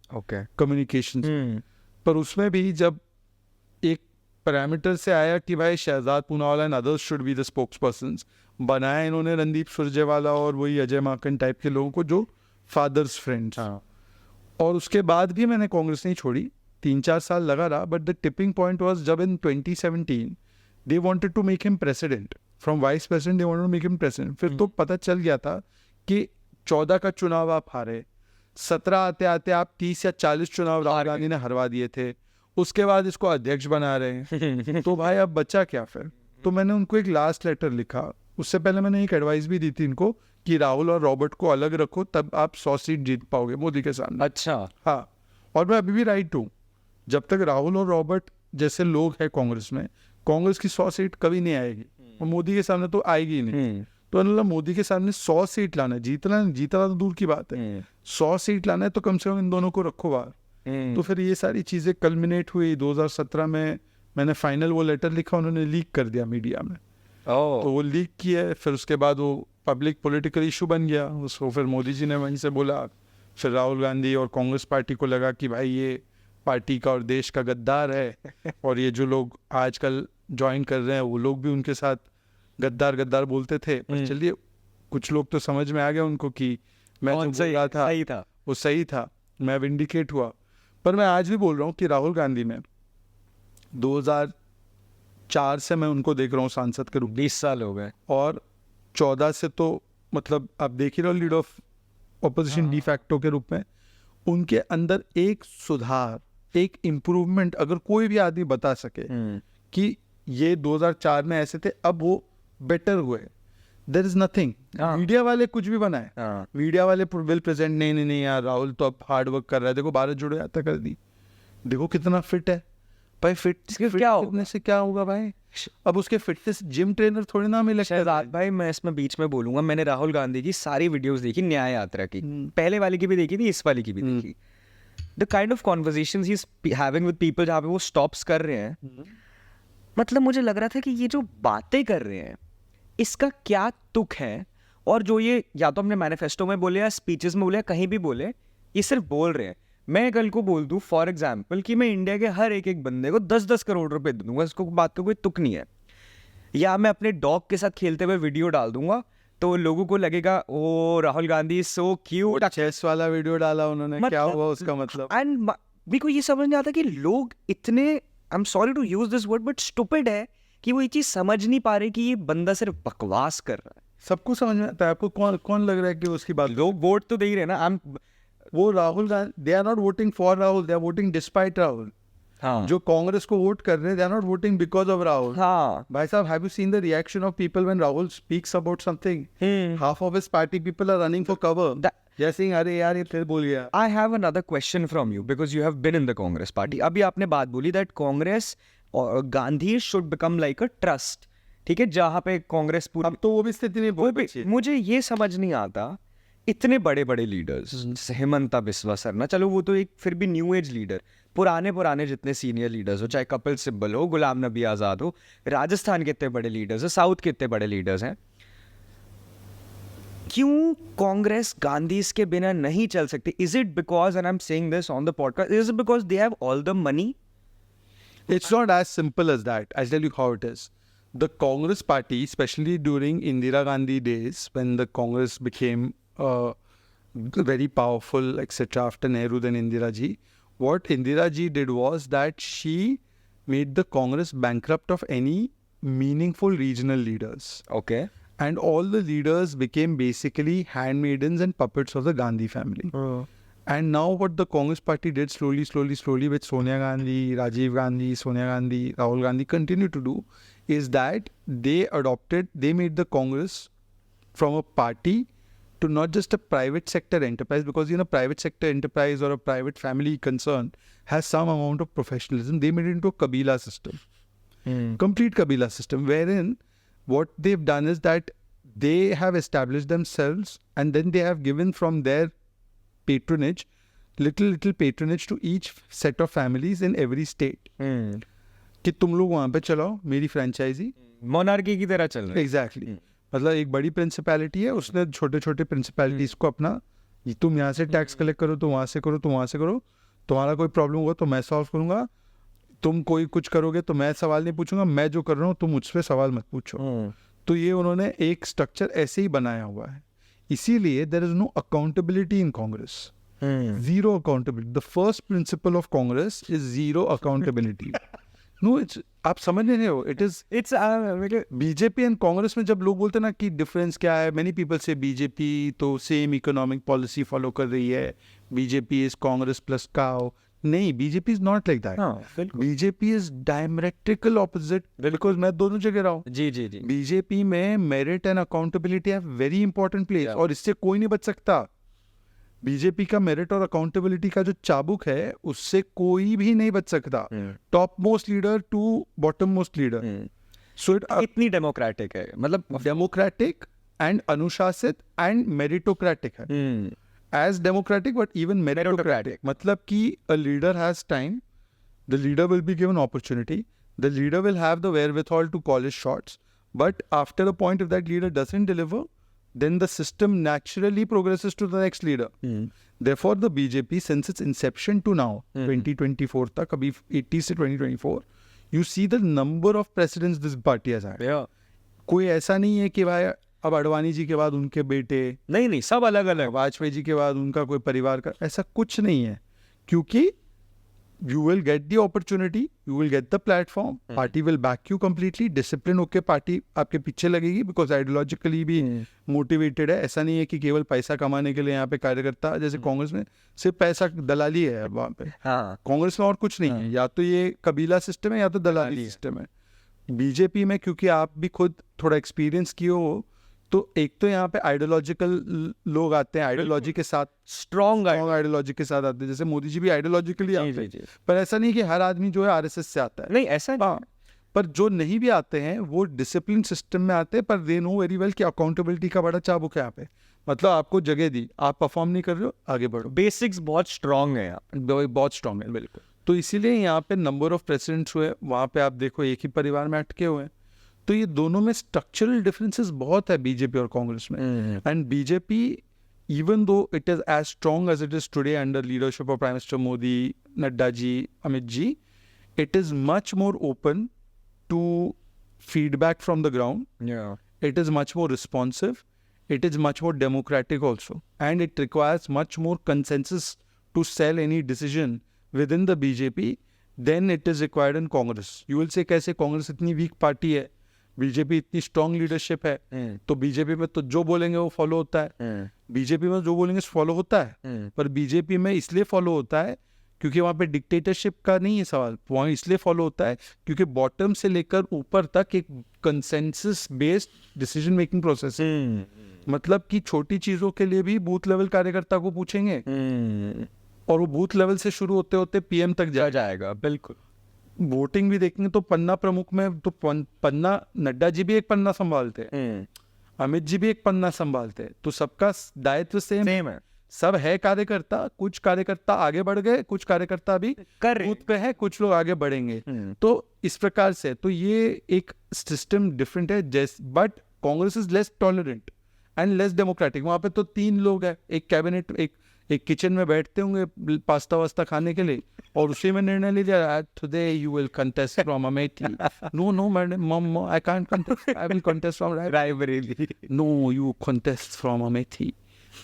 A: कम्युनिकेशन। पर उसमें भी जब एक पैरामीटर से आया कि भाई Shehzad Poonawalla and others should be the spokes persons, बनाया इन्होंने रणदीप सुरजेवाला और वही अजय माकन टाइप के लोगों को जो फादर्स फ्रेंड्स। और उसके बाद भी मैंने कांग्रेस नहीं छोड़ी, 3-4 साल लगा रहा। But the tipping point was जब in 2017 they wanted to make him president, from vice president they wanted to make him president. फिर तो पता चल गया था कि 14 का चुनाव आप हारे, 17 आते आते आप 30 या 40 चुनाव राहुल गांधी ने हरवा दिए थे, उसके बाद इसको अध्यक्ष बना रहे हैं। तो भाई अब बचा क्या फिर। तो मैंने उनको एक लास्ट लेटर लिखा। उससे पहले मैंने एक एडवाइस भी दी थी इनको कि राहुल और रॉबर्ट को अलग रखो, तब आप 100 सीट जीत पाओगे मोदी के सामने।
B: अच्छा,
A: हाँ, और मैं अभी भी राइट हूँ। जब तक राहुल और रॉबर्ट जैसे लोग हैं कांग्रेस में, कांग्रेस की 100 सीट कभी नहीं आएगी और मोदी के सामने तो आएगी नहीं। तो मतलब मोदी के सामने 100 सीट लाना है, जीतना तो दूर की बात है, 100 सीट लाना है तो कम से कम इन दोनों को रखो बाहर। तो फिर ये सारी चीज़ें कल्मिनेट हुई। 2017 में मैंने फाइनल वो लेटर लिखा, उन्होंने लीक कर दिया मीडिया में। तो वो लीक किया, फिर उसके बाद वो पब्लिक पॉलिटिकल इशू बन गया। उसको फिर मोदी जी ने वहीं से बोला। फिर राहुल गांधी और कांग्रेस पार्टी को लगा कि भाई ये पार्टी का और देश का गद्दार है, और ये जो लोग आजकल ज्वाइन कर रहे हैं वो लोग भी उनके साथ गद्दार बोलते थे। पर चलिए, कुछ लोग तो समझ में आ गया उनको कि मैं जो बोल रहा था वो सही था, मैं विंडिकेट हुआ। पर मैं आज भी बोल रहा हूँ कि राहुल गांधी में 2004 से मैं उनको देख रहा हूँ सांसद के रूप में,
B: 20 साल हो गए,
A: और 14 से तो मतलब आप देख ही रहो lead of opposition de facto के रूप में, उनके अंदर एक सुधार, एक इम्प्रूवमेंट अगर कोई भी आदमी बता सके कि ये 2004 में ऐसे थे, अब वो बेटर हुए, देयर इज नथिंग। मीडिया वाले कुछ भी बनाए, मीडिया वाले विल प्रेजेंट, नहीं नहीं नहीं यार राहुल तो अब हार्ड वर्क कर रहा है, देखो भारत जोड़ो यात्रा कर दी, देखो कितना फिट है भाई। फिट क्या होने से क्या होगा भाई? अब उसके फिटनेस जिम ट्रेनर थोड़ी ना मिले।
B: शहजाद भाई मैं इसमें बीच में बोलूंगा, मैंने राहुल गांधी की सारी वीडियोस देखी, न्याय यात्रा की, पहले वाली की भी देखी थी, इस वाली की भी देखी। The kind of conversations he is having with people जहाँ पे वो स्टॉप्स कर रहे हैं, मतलब मुझे लग रहा था कि ये जो बातें कर रहे हैं इसका क्या तुक है, और जो ये या तो अपने मैनिफेस्टो में बोले या स्पीचेस में बोले या कहीं भी बोले, ये सिर्फ बोल रहे हैं। मैं कल को बोल दूं फॉर एग्जाम्पल कि मैं इंडिया के हर एक बंदे को 10-10 करोड़ रुपए दे दूंगा, इसको बात का कोई तुक नहीं है, या मैं अपने डॉग के साथ खेलते हुए वीडियो डाल दूंगा तो लोगों को लगेगा ओ Rahul Gandhi so cute.
A: Chess वाला वीडियो डाला उन्होंने, क्या हुआ उसका मतलब?
B: एंड मेरे को ये समझ नहीं आता कि लोग इतने, I am sorry to use this word but stupid है कि वो ये चीज समझ नहीं पा रहे कि ये बंदा सिर्फ बकवास कर रहा है।
A: सबको समझ में आता है, आपको कौन लग रहा है कि उसकी बात?
B: लोग वोट तो दे ही रहे ना,
A: वो Rahul Gandhi, they are not voting for Rahul, they are voting despite Rahul.
B: हाँ,
A: जो कांग्रेस को वोट कर रहे हैं, they are not voting because of Rahul.
B: हाँ
A: भाई साहब, have you seen the reaction of people when Rahul speaks about something? Half of his party people are running for cover, जैसे अरे यार ये फिर बोल गया।
B: I have another question from you because you have been in the Congress party. अभी आपने बात बोली that Congress और Gandhi should become like a trust, ठीक है, जहाँ पे कांग्रेस पूरी,
A: अब तो वो भी स्थिति नहीं बहुत अच्छी है।
B: मुझे ये समझ नहीं आता, इतने बड़े बड़े लीडर्स, हेमंता बिस्वा सरना, चलो वो तो एक फिर भी न्यू एज लीडर, पुराने जितने सीनियर लीडर्स हो, चाहे कपिल सिब्बल हो, गुलाम नबी आज़ाद हो, राजस्थान के इतने बड़े लीडर्स हैं, साउथ के इतने बड़े लीडर्स हैं, क्यों कांग्रेस गांधी के बिना नहीं चल सकती? Is it because, and I am saying this on the podcast, is it because they have all the money?
A: It's not as simple as that. I'll tell you how it is. The Congress party, especially during Indira Gandhi days, when the Congress became very powerful, etc., after Nehru, then Indira ji, what Indira ji did was that she made the Congress bankrupt of any meaningful regional leaders.
B: Okay.
A: And all the leaders became basically handmaidens and puppets of the Gandhi family. And now what the Congress party did slowly with Sonia Gandhi, Rajiv Gandhi, Sonia Gandhi, Rahul Gandhi continue to do is that they made the Congress from a party to not just a private sector enterprise, because you know private sector enterprise or a private family concern has some amount of professionalism. They made it into a Kabila system, complete Kabila system, wherein what they've done is that they have established themselves and then they have given from their patronage, little patronage to each set of families in every state. कि तुम लोग वहाँ पे चलाओ मेरी franchise,
B: monarchy की तरह चल रहा है।
A: एग्जैक्टली मतलब एक बड़ी प्रिंसिपैलिटी है, उसने छोटे प्रिंसिपैलिटीज को अपना, तुम यहाँ से टैक्स कलेक्ट करो, तो वहाँ से करो, तो वहाँ से करो, तुम्हारा कोई प्रॉब्लम होगा तो मैं सॉल्व करूँगा, तुम कोई कुछ करोगे तो मैं सवाल नहीं पूछूंगा, मैं जो कर रहा हूँ तुम मुझसे सवाल मत पूछो। तो ये उन्होंने एक स्ट्रक्चर ऐसे ही बनाया हुआ है, इसीलिए there is no accountability in Congress, zero accountability. The first principle of Congress is zero accountability. No it's, आप समझ नहीं रहे हो, इट्स बीजेपी एंड कांग्रेस में जब लोग बोलते हैं ना कि डिफरेंस क्या है, मेनी पीपल से बीजेपी तो सेम इकोनॉमिक पॉलिसी फॉलो कर रही है, BJP is Congress plus cow. नहीं, BJP is not like that, BJP is diametrical opposite, because मैं दोनों जगह रहा हूँ।
B: जी
A: बीजेपी में merit and accountability have very important place, और इससे कोई नहीं बच सकता। बीजेपी का मेरिट और अकाउंटेबिलिटी का जो चाबुक है उससे कोई भी नहीं बच सकता, top most leader to bottom most leader. So
B: इतनी डेमोक्रेटिक है, मतलब
A: डेमोक्रेटिक एंड अनुशासित एंड मेरिटोक्रेटिक है, as democratic but even meritocratic. मतलब कि a leader has time, the leader will be given opportunity, the leader will have the wherewithal to call his shots, but after a point if that leader doesn't deliver, then the system naturally progresses to the next leader. Therefore the BJP since its inception to now 2024 तक, अभी 80 से 2024, you see the number of presidents this party has had. कोई ऐसा नहीं है कि भाई अब अडवाणी जी के बाद उनके बेटे,
B: नहीं सब अलग अलग,
A: वाजपेयी जी के बाद उनका कोई परिवार का, ऐसा कुछ नहीं है, क्योंकि you will get the opportunity, you will get the platform, party will back you completely, discipline होके party आपके पीछे लगेगी because ideologically भी motivated है. ऐसा नहीं है कि केवल पैसा कमाने के लिए यहाँ पे कार्यकर्ता, जैसे कांग्रेस में सिर्फ पैसा दलाली है वहाँ पे. कांग्रेस में और कुछ नहीं है, या तो ये कबीला सिस्टम है या तो दलाली सिस्टम है. बीजेपी में क्योंकि आप भी खुद थोड़ा एक्सपीरियंस किए हो, तो एक तो यहाँ पे आइडियोलॉजिकल लोग आते हैं, आइडियोलॉजी के साथ स्ट्रॉन्ग आइडियोलॉजी के साथ आते हैं. जैसे मोदी जी भी आइडियोलॉजिकली आते हैं, पर ऐसा नहीं कि हर आदमी जो है आरएसएस से आता है.
B: नहीं, ऐसा नहीं.
A: पर जो नहीं भी आते हैं वो डिसिप्लिन सिस्टम में आते हैं, पर दे नो वेरी वेल कि अकाउंटेबिलिटी का बड़ा चाबुक है यहाँ पे. मतलब आपको जगह दी, आप परफॉर्म नहीं कर रहे हो, आगे बढ़ो.
B: बेसिक्स बहुत स्ट्रांग है यहाँ,
A: बहुत स्ट्रांग है. बिल्कुल. तो इसीलिए यहाँ पे नंबर ऑफ प्रेसिडेंट्स हुए, वहाँ पे आप देखो एक ही परिवार में अटके हुए हैं. तो ये दोनों में स्ट्रक्चरल डिफरेंसेस बहुत है बीजेपी और कांग्रेस में. And BJP, even though it is as strong as it is today under leadership of Prime Minister Modi, Nadda ji, Amit ji, it is much more open to feedback from the ground.
B: Yeah.
A: It is much more responsive. It is much more democratic also. And it requires much more consensus to sell any decision within the BJP than it is required in Congress. You will say कैसे कांग्रेस इतनी week party है, BJP इतनी strong leadership है, तो BJP में तो जो बोलेंगे वो फॉलो होता है. बीजेपी में जो बोलेंगे फॉलो होता है, पर बीजेपी में इसलिए फॉलो होता है क्योंकि वहाँ पे डिक्टेटरशिप का नहीं है सवाल. वहाँ इसलिए फॉलो होता है क्योंकि बॉटम से लेकर ऊपर तक एक consensus based decision making process है. मतलब कि छोटी चीजों के लिए भी बूथ लेवल कार्यकर्ता को पूछेंगे, और वो बूथ लेवल से शुरू होते होते पीएम तक जाएगा.
B: बिल्कुल.
A: वोटिंग भी देखेंगे तो पन्ना प्रमुख में तो पन्ना, नड्डा जी भी एक पन्ना संभालते हैं, अमित जी भी एक पन्ना संभालते हैं. तो सबका दायित्व सेम है. सब है कार्यकर्ता. कुछ कार्यकर्ता आगे बढ़ गए, कुछ कार्यकर्ता अभी बूथ पे है, कुछ लोग आगे बढ़ेंगे. तो इस प्रकार से तो ये एक सिस्टम डिफरेंट है. But Congress is less tolerant and less democratic. वहां पे तो 3 लोग है, एक कैबिनेट, एक किचन में बैठते होंगे पास्ता वास्ता खाने के लिए, और उसी में निर्णय ले लिया, today you will contest from Amethi. No madam, I can't contest, I will contest from Raebareli. No, you contest from Amethi.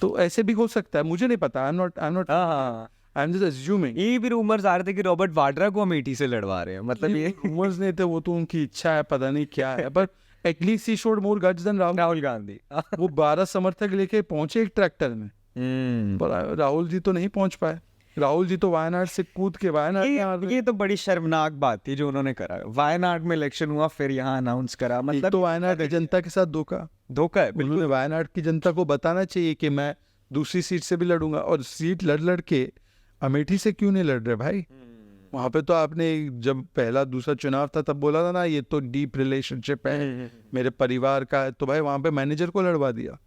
A: तो ऐसे भी हो सकता है, मुझे नहीं पता. I am just assuming.
B: ये भी रूमर्स आ रहे थे कि रॉबर्ट वाड्रा को अमेठी से लड़वा रहे हैं. मतलब ये
A: रूमर्स नहीं थे, वो तो उनकी इच्छा है, पता नहीं क्या है. पर at least he showed more guts than
B: Rahul Gandhi.
A: वो 12 समर्थक लेके पहुंचे एक ट्रैक्टर में. पर राहुल जी तो नहीं पहुंच पाए. राहुल जी तो वायनाड से कूद के वायनाड.
B: ये तो बड़ी शर्मनाक बात थी जो उन्होंने करा. वायनाड में इलेक्शन हुआ, फिर यहाँ अनाउंस करा. मतलब
A: तो वायनाड की जनता के साथ धोखा है. उन्होंने वायनाड की जनता को बताना चाहिए कि मैं दूसरी सीट से भी लड़ूंगा, और सीट लड़ के अमेठी से क्यों नहीं लड़ रहे भाई. वहां पे तो आपने जब पहला दूसरा चुनाव था तब बोला था ना, ये तो डीप रिलेशनशिप है मेरे परिवार का है, तो भाई वहां पे मैनेजर को लड़वा दिया.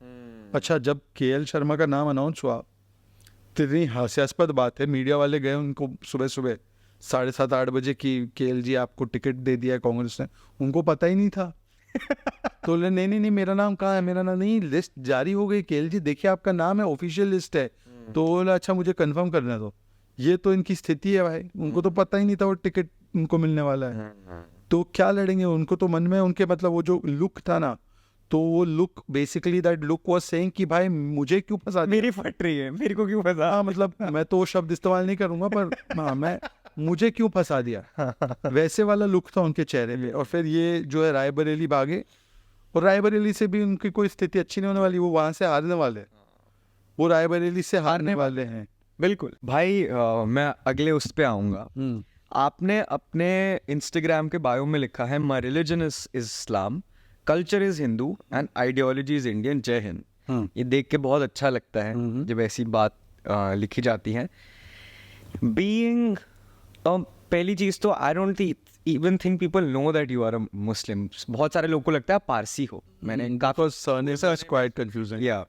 A: अच्छा, जब केएल शर्मा का नाम अनाउंस हुआ तो इतनी हास्यास्पद बात है, मीडिया वाले गए उनको सुबह 7:30-8 बजे की केएल जी आपको टिकट दे दिया कांग्रेस ने. उनको पता ही नहीं था. तो नहीं, मेरा नाम कहाँ है, मेरा नाम नहीं, लिस्ट जारी हो गई, केएल जी देखिए आपका नाम है, ऑफिशियल लिस्ट है. तो बोला अच्छा मुझे कंफर्म करना दो. ये तो इनकी स्थिति है भाई. उनको तो पता ही नहीं था वो टिकट उनको मिलने वाला है. तो क्या लड़ेंगे. उनको तो मन में उनके, मतलब वो जो लुक था ना, तो वो look basically that look was saying कि भाई मुझे क्यों फंसा,
B: मेरी फट रही है, मेरे को क्यों फंसा.
A: हाँ, मतलब मैं तो वो शब्द इस्तेमाल नहीं करूंगा, पर हाँ, मुझे क्यों फंसा दिया, वैसे वाला लुक था उनके चेहरे पे. और फिर ये जो है रायबरेली भागे, और रायबरेली से भी उनकी कोई स्थिति अच्छी नहीं होने वाली. वो वहां से हारने वाले, वो रायबरेली से हारने वाले हैं.
B: बिल्कुल भाई. मैं अगले उस पे आऊंगा. आपने अपने इंस्टाग्राम के बायो में लिखा है, my religion is Islam, culture is Hindu and ideology is Indian. जय हिंद. ये देख के बहुत अच्छा लगता है जब ऐसी बात लिखी जाती है. बीइंग पहली चीज तो I don't even think people know that you are a Muslim. बहुत सारे लोगों को लगता है पारसी हो. मैंने
A: क्वाइट कंफ्यूजिंग.
B: या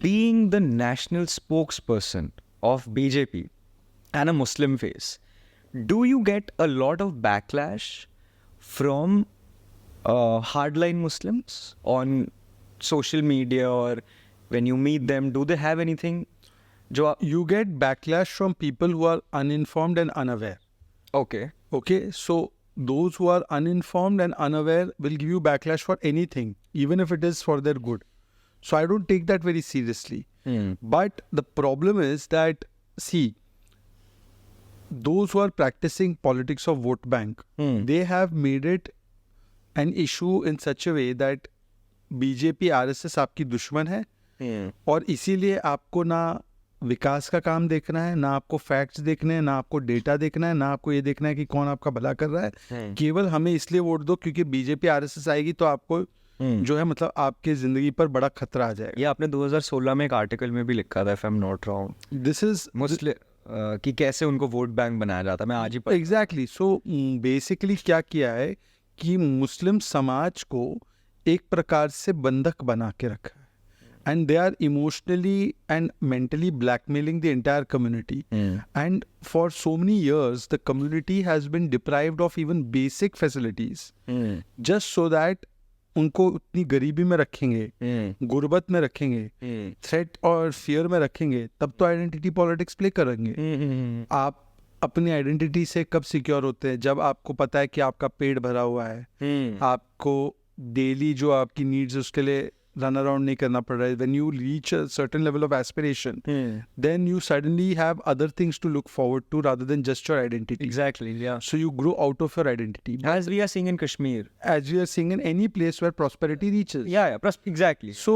B: being the national spokesperson of BJP and a Muslim face, do you get a lot of backlash from hardline Muslims on social media, or when you meet them, do they have anything?
A: You get backlash from people who are uninformed and unaware. Okay, so those who are uninformed and unaware will give you backlash for anything, even if it is for their good. So I don't take that very seriously. But the problem is that, see, those who are practicing politics of vote bank, they have made it an issue in such a way that BJP RSS आपकी दुश्मन है और इसीलिए आपको ना विकास का काम देखना है, ना आपको फैक्ट्स देखने हैं, ना आपको डेटा देखना है, ना आपको ये देखना है कि कौन आपका भला कर रहा है, केवल हमें इसलिए वोट दो क्योंकि बीजेपी आरएसएस आएगी तो आपको जो है मतलब आपकी जिंदगी पर बड़ा खतरा आ जाएगा।
B: ये आपने 2016 में एक आर्टिकल में भी लिखा था, if I am not wrong,
A: this is
B: Muslim कि कैसे उनको वोट बैंक बनाया जाता। मैं आज ही
A: एग्जैक्टली सो बेसिकली क्या किया है कि मुस्लिम समाज को एक प्रकार से बंधक बना के रखा है and they are emotionally and mentally blackmailing the entire community. And for so many years, the community has been deprived of even basic facilities, just so that उनको उतनी गरीबी में रखेंगे, गुर्बत में रखेंगे, थ्रेट और फियर में रखेंगे, तब तो आइडेंटिटी पॉलिटिक्स प्ले करेंगे। आप अपनी आइडेंटिटी से कब सिक्योर होते हैं? जब आपको पता है कि आपका पेट भरा हुआ है, आपको डेली जो आपकी नीड्स उसके लिए run around नहीं करना पड़ रहा है। When you reach a certain level of aspiration, then you suddenly have other things to look forward to rather than just your identity.
B: Exactly, yeah.
A: So you grow out of your identity.
B: As we are seeing in Kashmir.
A: As we are seeing in any place where prosperity reaches.
B: Yeah, exactly.
A: So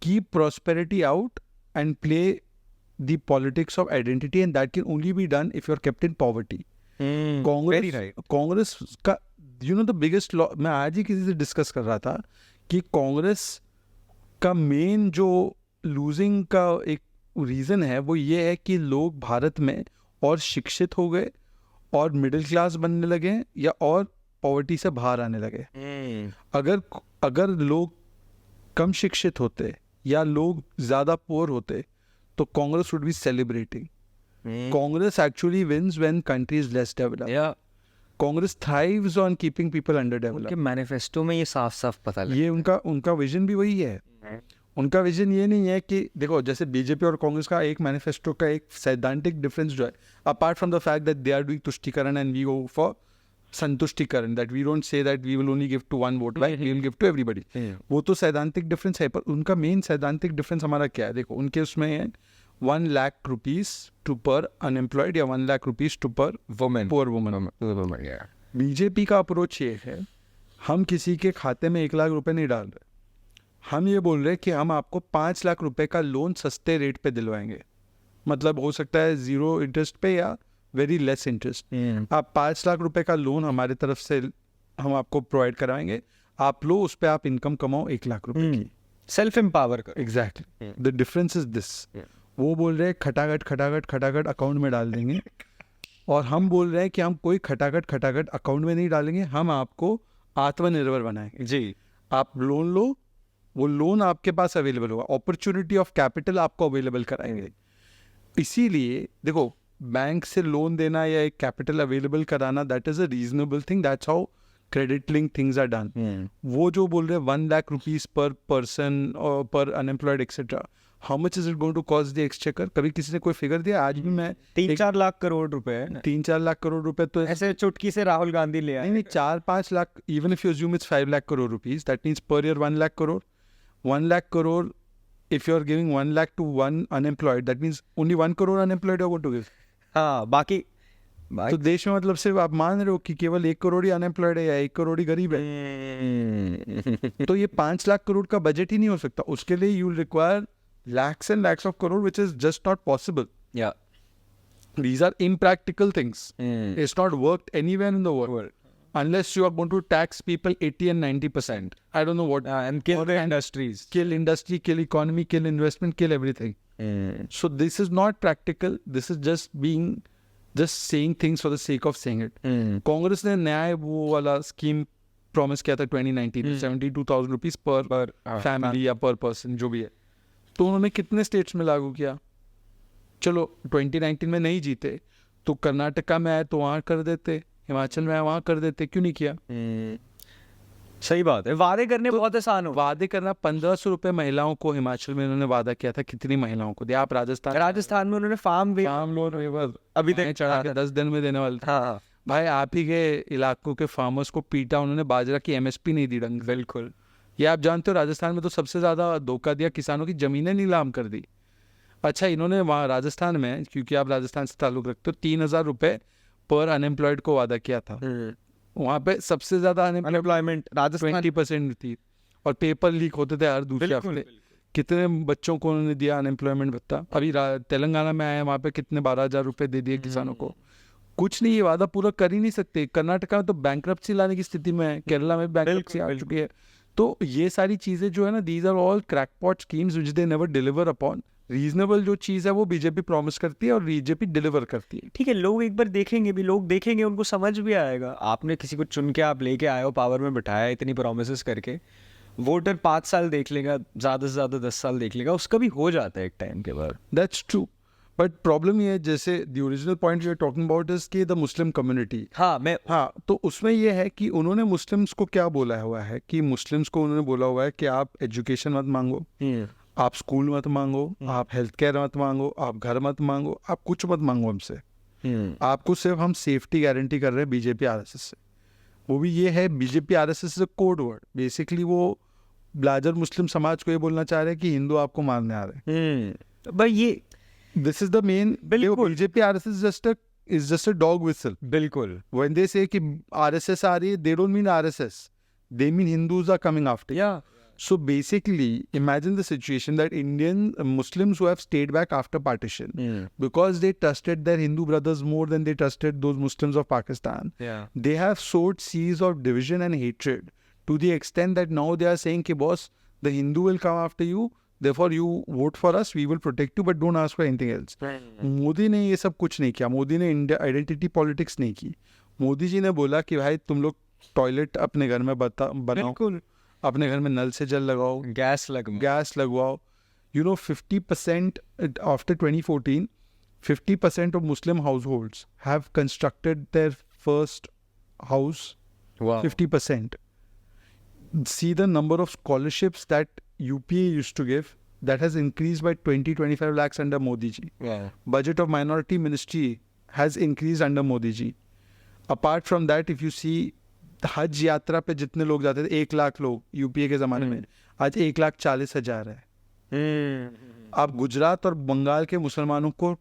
A: keep prosperity out and play the politics of identity, and that can only be done if you're kept in poverty. Congress,
B: Very right.
A: Congress का the biggest law, मैं आज ही किसी से discuss कर रहा था कि कांग्रेस का मेन जो लूजिंग का एक रीज़न है वो ये है कि लोग भारत में और शिक्षित हो गए और मिडिल क्लास बनने लगे या और पॉवर्टी से बाहर आने लगे। अगर लोग कम शिक्षित होते या लोग ज़्यादा पुअर होते तो Congress would be celebrating. Congress actually wins when country is less developed. Congress thrives on keeping people under developed.
B: उनके मैनिफेस्टो में ये साफ साफ पता लगता है।
A: ये उनका विजन भी वही है। उनका विजन ये नहीं है कि देखो जैसे बीजेपी और कांग्रेस का एक मैनिफेस्टो का एक सैद्धांतिक डिफरेंस जो है, apart from the fact that they are doing तुष्टिकरण एंड वी गो फॉर संतुष्टिकरण, that we don't say that we will only give to one vote bank, we will give to everybody. वो तो सैद्धांतिक difference है, पर उनका main सैद्धांतिक difference हमारा क्या है? देखो उनके उसमें है 1 लाख रुपीज टू पर अनएम्प्लॉयड या 1 लाख रुपीज टू पर वुमेन, पुअर वुमन। बीजेपी का अप्रोच ये है, हम किसी के खाते में 1 लाख रुपए नहीं डाल रहे, हम ये बोल रहे हैं कि हम आपको 5 लाख रुपए का लोन सस्ते रेट पे दिलवाएंगे। मतलब हो सकता है 0 इंटरेस्ट पे या वेरी लेस इंटरेस्ट। आप 5 लाख रुपए का लोन हमारे तरफ से हम आपको प्रोवाइड कराएंगे, आप लो, उस पर आप इनकम कमाओ 1 लाख रुपए की।
B: सेल्फ एम्पावर कर।
A: Exactly, the difference is this. वो बोल रहे हैं खटाखट अकाउंट में डाल देंगे, और हम बोल रहे हैं कि हम कोई खटाखट अकाउंट में नहीं डालेंगे, हम आपको आत्मनिर्भर बनाएंगे।
B: जी,
A: आप लोन लो, वो लोन आपके पास अवेलेबल होगा, अपॉर्चुनिटी ऑफ कैपिटल आपको अवेलेबल कराएंगे। इसीलिए देखो, बैंक से लोन देना या एक कैपिटल अवेलेबल कराना, that is a reasonable thing, that's how credit link things are done. वो जो बोल रहे हैं 1 लाख रुपीज पर पर्सन और per unemployed etcetera, how much is it going to cost the exchequer? कभी किसी ने कोई फिगर दिया? आज भी मैं
B: 3-4 लाख करोड़ रुपए है।
A: 3-4 लाख करोड़ रुपए तो
B: ऐसे चुटकी से राहुल गांधी ले आए।
A: नहीं 4-5 lakh, even if you assume it's 5 lakh crore rupees, that means per year 1 lakh crore. 1 lakh crore, if you're giving 1 lakh to one unemployed, that means only 1 crore unemployed you're going to give.
B: हाँ, बाकी
A: तो देश में मतलब सिर्फ आप मान रहे हो कि केवल 1 करोड़ ही अनएम्प्लॉयड है या 1 करोड़ ही गरीब है। तो ये 5 लाख करोड़ का बजट ही नहीं हो सकता। उसके लिए you require lakhs and lakhs of crore, which is just not possible.
B: Yeah.
A: These are impractical things. It's not worked anywhere in the world. Unless you are going to tax people 80 and 90%. I don't know what.
B: And kill the industries.
A: Kill industry, kill economy, kill investment, kill everything. So this is not practical. This is just saying things for the sake of saying it. Congress ने न्याय वो वाला scheme promise किया था 2019 में, 72,000 rupees per family या पर person जो भी है। तो उन्होंने कितने स्टेट्स में लागू किया? चलो 2019 में नहीं जीते तो कर्नाटका में आए तो वहाँ कर देते, हिमाचल में आए वहाँ कर देते, क्यों नहीं किया?
B: सही बात है, वादे करने तो बहुत आसान हो।
A: वादे करना 1500 रुपए महिलाओं को हिमाचल में उन्होंने वादा किया था, कितनी महिलाओं को दिया? आप राजस्थान
B: में उन्होंने फार्म
A: लोन वेवर
B: अभी तक
A: चढ़ा के 10 दिन में देने वाले थे।
B: हाँ।
A: भाई आप ही के इलाकों के फार्मर्स को पीटा उन्होंने, बाजरा की MSP नहीं दी ढंग।
B: बिल्कुल।
A: ये आप जानते हो, राजस्थान में तो सबसे ज्यादा धोखा दिया, किसानों की जमीनें नीलाम कर दी। अच्छा, इन्होंने वहाँ राजस्थान में, क्योंकि आप राजस्थान से ताल्लुक रखते हो, 3,000 रुपये पर अनएम्प्लॉयड को वादा किया था। वहाँ पे सबसे ज्यादा
B: अनएम्प्लॉयमेंट राजस्थान
A: 20% थी, और पेपर लीक होते थे हर दूसरे
B: बिल्कुल,
A: हफ्ते। कितने बच्चों को उन्होंने दिया अनएम्प्लॉयमेंट भत्ता। अभी तेलंगाना में आया, वहाँ पे कितने 12,000 रुपये दे दिए किसानों को। कुछ नहीं, ये वादा पूरा कर ही नहीं सकते। कर्नाटका में तो बैंक्रप्सी लाने की स्थिति में है, केरला में बैंक्रप्सी आ चुकी है। तो ये सारी चीजें जो है ना, these are all crackpot schemes which they never deliver upon. Reasonable जो चीज है वो बीजेपी प्रॉमिस करती है और बीजेपी डिलीवर करती है।
B: ठीक है, लोग एक बार देखेंगे भी, लोग देखेंगे, उनको समझ भी आएगा। आपने किसी को चुन के आप लेके आए हो, पावर में बिठाया इतनी प्रोमिस करके, वोटर 5 साल देख लेगा, ज़्यादा से ज़्यादा 10 साल देख लेगा, उसका भी हो जाता है एक टाइम के बाद।
A: दैट्स ट्रू, बट प्रॉब्लम ये है, जैसे the original point we are talking about is कि द मुस्लिम कम्युनिटी। हाँ, तो उसमें ये है कि उन्होंने मुस्लिम्स को क्या बोला हुआ है कि मुस्लिम्स को उन्होंने बोला हुआ है कि आप एजुकेशन मत मांगो, आप स्कूल मत मांगो, आप हेल्थ केयर मत मांगो, आप घर मत मांगो, आप कुछ मत मांगो हमसे। आपको सिर्फ हम सेफ्टी गारंटी कर रहे हैं बीजेपी आरएसएस से। वो भी ये है, BJP RSS is a code word. Basically वो लार्जर मुस्लिम समाज को ये बोलना चाह रहे हैं कि हिंदू आपको मारने आ रहे हैं।
B: भाई ये
A: this is the main. BJP RSS is just a dog whistle.
B: बिल्कुल।
A: When they say कि RSS आ रही है, they don't mean RSS. They mean Hindus are coming after.
B: Yeah.
A: So basically, imagine the situation that Indian Muslims who have stayed back after partition because they trusted their Hindu brothers more than they trusted those Muslims of Pakistan.
B: Yeah.
A: They have sowed seeds of division and hatred to the extent that now they are saying कि boss, the Hindu will come after you. Therefore, you vote for us, we will protect you, but don't ask for anything else. Modi ने ये सब कुछ नहीं किया। मोदी ने India identity politics नहीं की। मोदी जी ने बोला कि भाई तुम लोग टॉयलेट अपने घर में बनाओ, अपने घर में नल से जल लगाओ, gas लगवाओ। You know, 50% after 2014, 50% of Muslim households have constructed their first house.
B: Wow.
A: 50%. See the number of scholarships that UPA used to give, that has increased by 20-25 lakhs under Modi ji.
B: Yeah.
A: Budget of minority ministry has increased under Modi ji. Apart from that, if you see हज यात्रा पे जितने लोग जाते थे, 1 लाख लोग UPA के जमाने में, आज 1,40,000 है। आप गुजरात और बंगाल के मुसलमानों को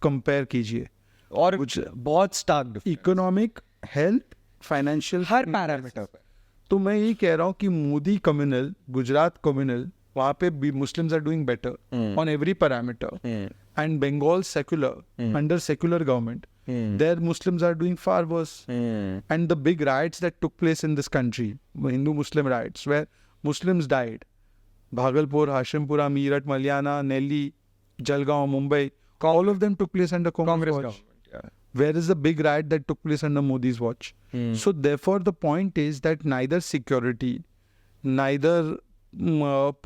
A: कंपेयर कीजिए,
B: और बहुत स्टार्क
A: इकोनॉमिक, हेल्थ, फाइनेंशियल,
B: हर पैरामीटर पे।
A: तो मैं यही कह रहा हूँ कि मोदी कम्युनल, गुजरात कम्युनल, वहाँ पे भी Muslims are doing better on every parameter, and Bengal secular, under secular government, their Muslims are doing far worse. And the big riots that took place in this country, Hindu-Muslim riots, where Muslims died, Bhagalpur, Hashimpura, Meerut, Malyana, Nelli, Jalgaon, Mumbai, all of them took place under Congress watch.
B: Yeah.
A: Where is the big riot that took place under Modi's watch? So therefore the point is that neither security, neither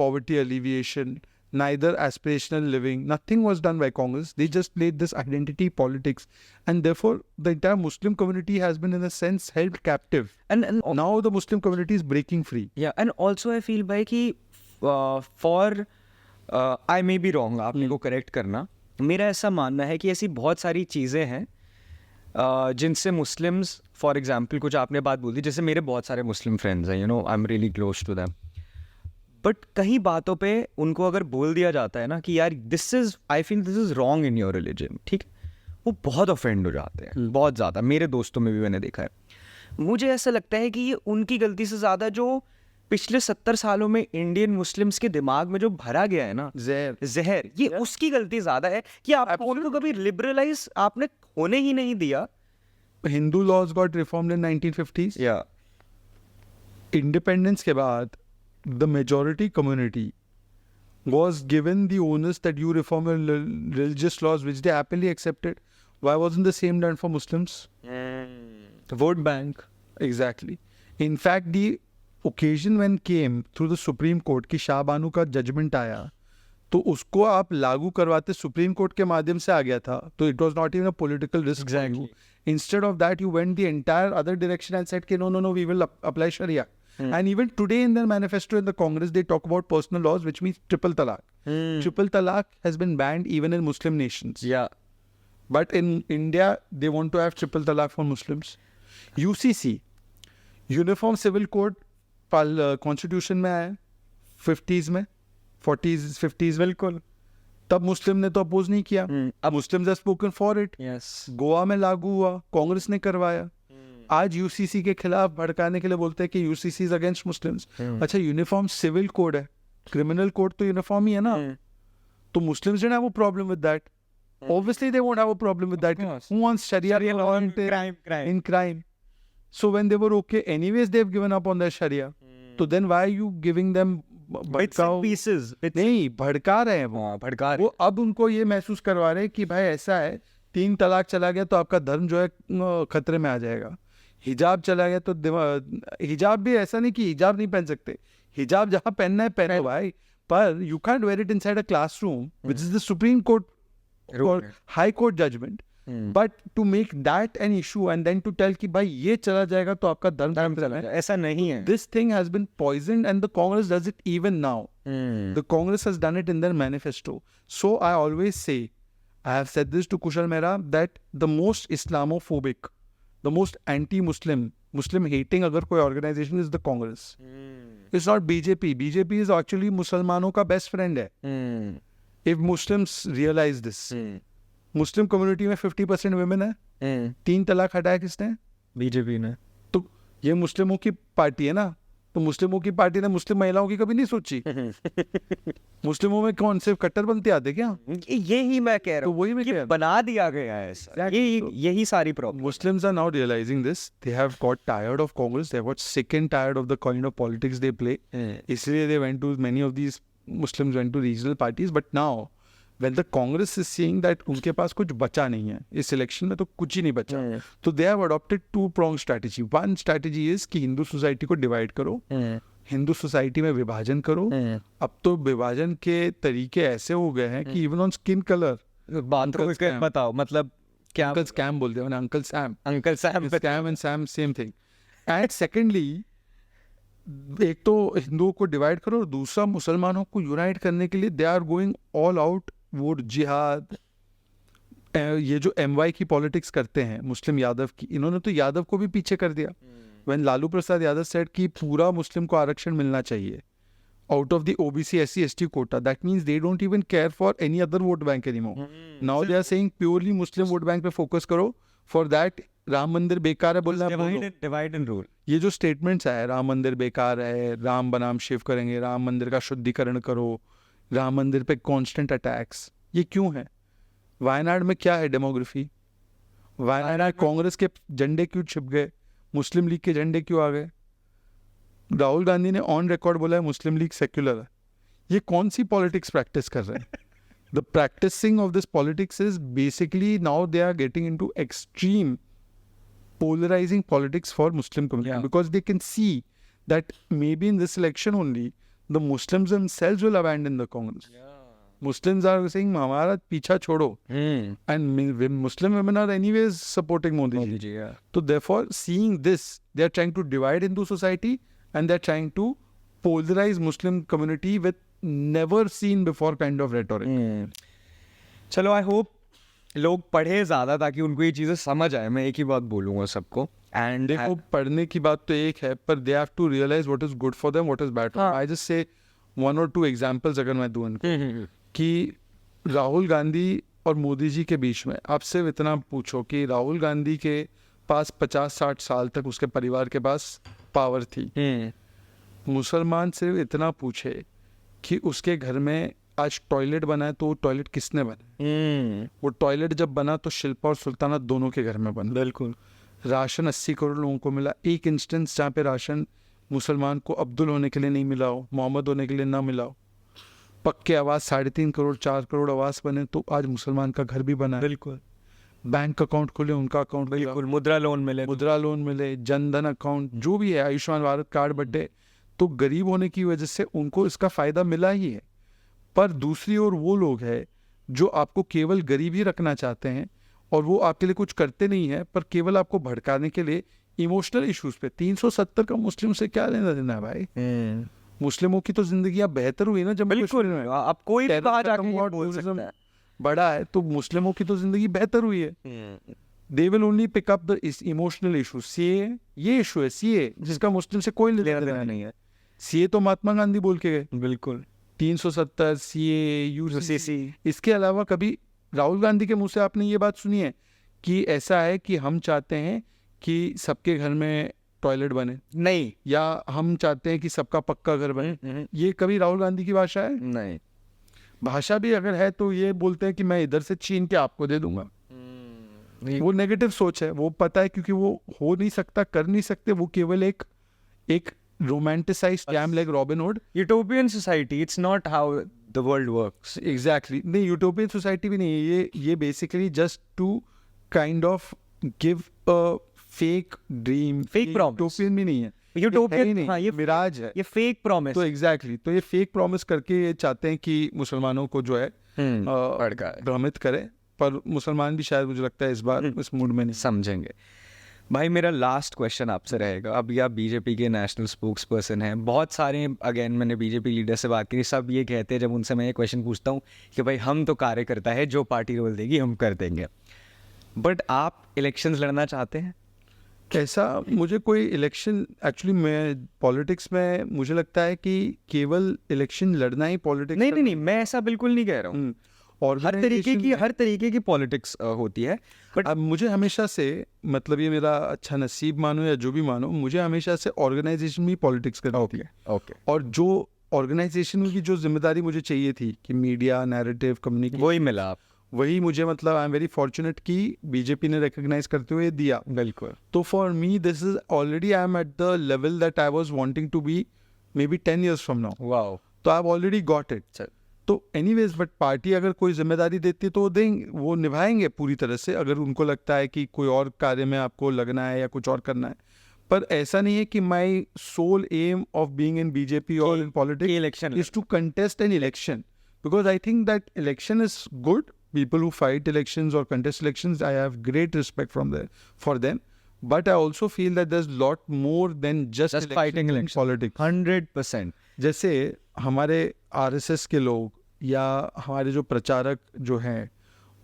A: poverty alleviation, neither aspirational living, nothing was done by Congress. They just played this identity politics, and therefore the entire Muslim community has been in a sense held captive. And now the Muslim community is breaking free.
B: Yeah, and also I feel by कि for I may be wrong, आप मेरे को correct करना, मेरा ऐसा मानना है कि ऐसी बहुत सारी चीज़ें हैं जिनसे मुस्लिम्स, फॉर एग्जाम्पल कुछ आपने बात बोली, जैसे मेरे बहुत सारे मुस्लिम फ्रेंड्स हैं, you know, I am really close to them, but कई बातों पे उनको अगर बोल दिया जाता है ना कि यार this is, I feel this is wrong in your religion, ठीक, वो बहुत ऑफेंड हो जाते हैं, बहुत ज़्यादा। मेरे दोस्तों में भी मैंने देखा है। मुझे ऐसा लगता है कि ये उनकी गलती से ज़्यादा जो पिछले 70 सालों में इंडियन मुस्लिम्स के दिमाग में जो भरा गया है ना जहर, ये उसकी गलती ज़्यादा है कि आप उनको कभी लिबरलाइज आपने होने ही नहीं दिया।
A: हिंदू लॉज गॉट रिफॉर्म्ड इन 1950s।
B: या
A: इंडिपेंडेंस के बाद the majority community was given the onus that you reform your religious laws, which they happily accepted. Why wasn't the same done for Muslims?
B: Vote bank.
A: Exactly. In fact, the occasion when came through the Supreme Court कि शाह बानू का judgment आया, तो उसको आप लागू करवाते supreme court के माध्यम से आ गया था, तो it was not even a political risk for you. Instead of that, you went the entire other direction and said कि no, we will apply Sharia. And even today in their manifesto in the Congress, they talk about personal laws, which means triple talaq. Triple talaq has been banned even in Muslim nations.
B: Yeah.
A: But in India, they want to have triple talaq for Muslims. UCC, Uniform Civil Code, Constitution में आया 50s में, 40s, 50s,
B: बिल्कुल।
A: तब मुस्लिम ने तो oppose नहीं किया, अब Muslims have spoken for it.
B: Yes
A: Goa में लागू हुआ, कांग्रेस ने करवाया। आज यूसीसी के खिलाफ भड़काने के लिए बोलते हैं कि यूसीसी इज अगेंस्ट मुस्लिम्स। अच्छा, यूनिफॉर्म सिविल कोड है, क्रिमिनल कोड तो यूनिफॉर्म ही है ना, तो Muslims don't have a problem with that. Obviously, they won't have a problem with that.
B: course.
A: Who wants Sharia law in crime? So when they were okay, anyways, they've given up on their Sharia. So then why are you giving them
B: bits and pieces?
A: नहीं, भड़का रहे हैं वो।
B: भड़का
A: वो अब उनको ये महसूस करवा रहे हैं कि भाई ऐसा है, 3 तलाक चला गया तो आपका धर्म जो है खतरे में आ जाएगा। हिजाब चला गया तो हिजाब भी ऐसा नहीं कि हिजाब नहीं पहन सकते, हिजाब जहाँ पहनना है पहनो भाई, पर you can't wear it inside a classroom, which is the Supreme Court or High Court judgment. But to make that an issue and then to tell कि भाई ये चला जाएगा तो आपका धर्म चला जाएगा,
B: ऐसा नहीं है।
A: This thing has been poisoned and the Congress does it even now. The Congress has done it in their manifesto. So I always say, I have said this to Kushal Mehra, that the most Islamophobic, the most anti-Muslim, Muslim hating अगर कोई organization is the Congress. It's not BJP. BJP is actually मुसलमानों का best friend है. If Muslims realize this, Muslim community में 50% women है, 3 तलाक हटाया किसने?
B: बीजेपी ने।
A: तो ये मुस्लिमों की पार्टी है ना, तो मुस्लिमों की पार्टी ने मुस्लिम महिलाओं की कभी नहीं सोची। मुस्लिमों में कौन सिर्फ कट्टरपंथी आते क्या?
B: यही मैं कह रहा
A: तो
B: हूँ,
A: वही मैं कह रहा
B: बना दिया गया है ऐसा। यही सारी problem.
A: Muslims are now realizing this. They have got tired of Congress. They have got sick and tired of the kind of politics they play. इसलिए they went to many of these Muslims went to regional parties. But now, when the Congress is seeing that उनके पास कुछ बचा नहीं है इस election में, तो कुछ ही नहीं बचा, तो they have adopted 2-pronged strategy. One strategy is कि हिंदू सोसाइटी को डिवाइड करो, हिंदू सोसाइटी में विभाजन करो। अब तो विभाजन के तरीके ऐसे हो गए हैं कि इवन ऑन स्किन कलर
B: बात बताओ, मतलब क्या?
A: अंकल स्कैम बोलते हैं, uncle Sam
B: scam
A: and Sam same thing. And secondly, एक तो हिंदुओं को डिवाइड करो और दूसरा मुसलमानों को यूनाइट करने के लिए they are going all out, vote जिहाद। ये जो MY की पॉलिटिक्स करते हैं मुस्लिम यादव की, इन्होंने तो यादव को भी पीछे कर दिया। व्हेन लालू प्रसाद यादव सेड कि पूरा मुस्लिम को आरक्षण मिलना चाहिए out of the OBC SC ST quota, that means they don't even care for any other vote bank anymore. Now they are saying purely Muslim vote bank पे focus करो। For that राम मंदिर बेकार है बोलना,
B: डिवाइड एंड रूल।
A: ये जो statements है, राम मंदिर बेकार है, राम बनाम शिव करेंगे, राम मंदिर का शुद्धिकरण करो, राम मंदिर पे कांस्टेंट अटैक्स, ये क्यों है? वायनाड में क्या है डेमोग्राफी? वायनाड कांग्रेस के झंडे क्यों छिप गए, मुस्लिम लीग के झंडे क्यों आ गए? राहुल गांधी ने ऑन रिकॉर्ड बोला है मुस्लिम लीग सेक्युलर है। ये कौन सी पॉलिटिक्स प्रैक्टिस कर रहे हैं? The practicing of this politics is basically now they are getting into extreme polarizing politics for Muslim community, because they can see that maybe in this election only the Muslims themselves will abandon the Congress. Muslims are saying हमारा पीछा छोड़ो, and Muslim women are anyways supporting Modi ji. So therefore, seeing this, they are trying to divide Hindu society and they are trying to polarize Muslim community with never seen before kind of rhetoric.
B: चलो, I hope लोग पढ़े ज़्यादा ताकि उनको ये चीज़ें समझ आए। मैं एक ही बात बोलूँगा सबको। एंड
A: देखो, पढ़ने की बात तो एक है, पर they have to realise what is good for them, what is bad for them. I just say 1 or 2 examples अगर मैं दूं उनको, कि राहुल गांधी और मोदी जी के बीच में आप सिर्फ इतना पूछो कि राहुल गांधी के पास 50-60 साल तक उसके परिवार के पास पावर थी। मुसलमान सिर्फ इतना पूछे कि उसके घर में आज टॉयलेट बना है तो टॉयलेट किसने बना? वो टॉयलेट जब बना तो शिल्पा और सुल्ताना दोनों के घर में बना।
B: बिल्कुल।
A: राशन 80 करोड़ लोगों को मिला। एक इंस्टेंस जहाँ पे राशन मुसलमान को अब्दुल होने के लिए नहीं मिला हो, मोहम्मद होने के लिए ना मिला हो, पक्के आवास 3.5 करोड़ 4 करोड़ आवास बने तो आज मुसलमान का घर भी बना है।
B: बिल्कुल।
A: बैंक अकाउंट खोले, उनका अकाउंट,
B: बिल्कुल, मुद्रा लोन मिले,
A: जनधन अकाउंट, जो भी है, आयुष्मान भारत कार्ड बटे, तो गरीब होने की वजह से उनको इसका फायदा मिला ही है। पर दूसरी ओर वो लोग हैं जो आपको केवल गरीब ही रखना चाहते हैं और वो आपके लिए कुछ करते नहीं है, पर केवल आपको भड़काने के लिए इमोशनल इश्यूज पे। 370 का मुस्लिम से क्या लेना देना है भाई? मुस्लिमों की तो जिंदगी अब बेहतर हुई ना जम्मू कश्मीर में।
B: अब कोई बोल सकता है
A: बड़ा है तो मुस्लिमों की तो जिंदगी बेहतर हुई है। They will only pick up the emotional issue. CA, ये इशू है सीए, जिसका मुस्लिम से कोई लेना देना नहीं है। सीए तो महात्मा गांधी बोल के गए।
B: बिल्कुल।
A: 370 CA UCC,
B: UCC,
A: इसके अलावा कभी राहुल गांधी के मुंह से आपने ये बात सुनी है कि ऐसा है कि हम चाहते हैं कि सबके घर में टॉयलेट बने,
B: नहीं
A: या हम चाहते हैं कि सबका पक्का घर बने? ये कभी राहुल गांधी की भाषा है?
B: नहीं।
A: भाषा भी अगर है तो ये बोलते हैं कि मैं इधर से छीन के आपको दे दूंगा। वो नेगेटिव सोच है, वो पता है, क्योंकि वो हो नहीं सकता, कर नहीं सकते, वो केवल एक romanticised jam like Robin Hood.
B: Utopian society, it's not how the world works.
A: Exactly, नहीं यूटोपियन सोसाइटी भी नहीं है ये basically just to kind of give a fake dream,
B: Fake promise.
A: Utopian भी नहीं है,
B: यूटोपियन,
A: नहीं,
B: हाँ, ये
A: मिराज है।
B: ये फेक प्रॉमिस।
A: तो एग्जैक्टली, तो ये फेक प्रॉमिस करके ये चाहते हैं कि मुसलमानों को जो है
B: भड़काए।
A: भ्रमित करे, पर मुसलमान भी शायद मुझे लगता है इस बार इस मूड में नहीं।
B: समझेंगे। भाई मेरा लास्ट क्वेश्चन आपसे रहेगा, अभी आप बीजेपी के नेशनल स्पोक्स पर्सन हैं, बहुत सारे, अगेन मैंने बीजेपी लीडर से बात करी, सब ये कहते हैं जब उनसे मैं ये क्वेश्चन पूछता हूँ कि भाई हम तो कार्यकर्ता है, जो पार्टी रोल देगी हम कर देंगे, बट आप इलेक्शंस लड़ना चाहते हैं?
A: ऐसा मुझे कोई इलेक्शन, एक्चुअली मैं पॉलिटिक्स में मुझे लगता है कि केवल इलेक्शन लड़ना ही पॉलिटिक्स
B: नहीं नहीं नहीं, मैं ऐसा बिल्कुल नहीं कह रहा हूँ।
A: और
B: हर तरीके की पॉलिटिक्स होती है, बट
A: अब मुझे हमेशा से, मतलब ये मेरा अच्छा नसीब मानो या जो भी मानो, मुझे हमेशा से ऑर्गेनाइजेशन में पॉलिटिक्स करनी होती है।
B: ओके,
A: और जो ऑर्गेनाइजेशन की जो जिम्मेदारी मुझे चाहिए थी कि मीडिया, नैरेटिव, कम्युनिकेशन,
B: वही मिला आप।
A: वही मुझे, मतलब आई एम वेरी फॉर्चुनेट कि बीजेपी ने रिकॉग्नाइज करते हुए दिया।
B: बिल्कुल।
A: तो for me this is already, I am at the level that I was wanting to be maybe 10 years from now.
B: Wow.
A: तो I have already got it. तो anyways, but party अगर कोई जिम्मेदारी देती है तो वो देंगे, वो निभाएंगे पूरी तरह से, अगर उनको लगता है कि कोई और कार्य में आपको लगना है या कुछ और करना है। पर ऐसा नहीं है कि my sole aim of being in BJP और in politics
B: election
A: is to contest an election, because I think that election is good. People who fight elections or contest elections, I have great respect for them. But I also feel that there's a lot more than just
B: fighting
A: in
B: election.
A: politics.
B: 100%।
A: जैसे हमारे RSS के लोग या हमारे जो प्रचारक जो हैं,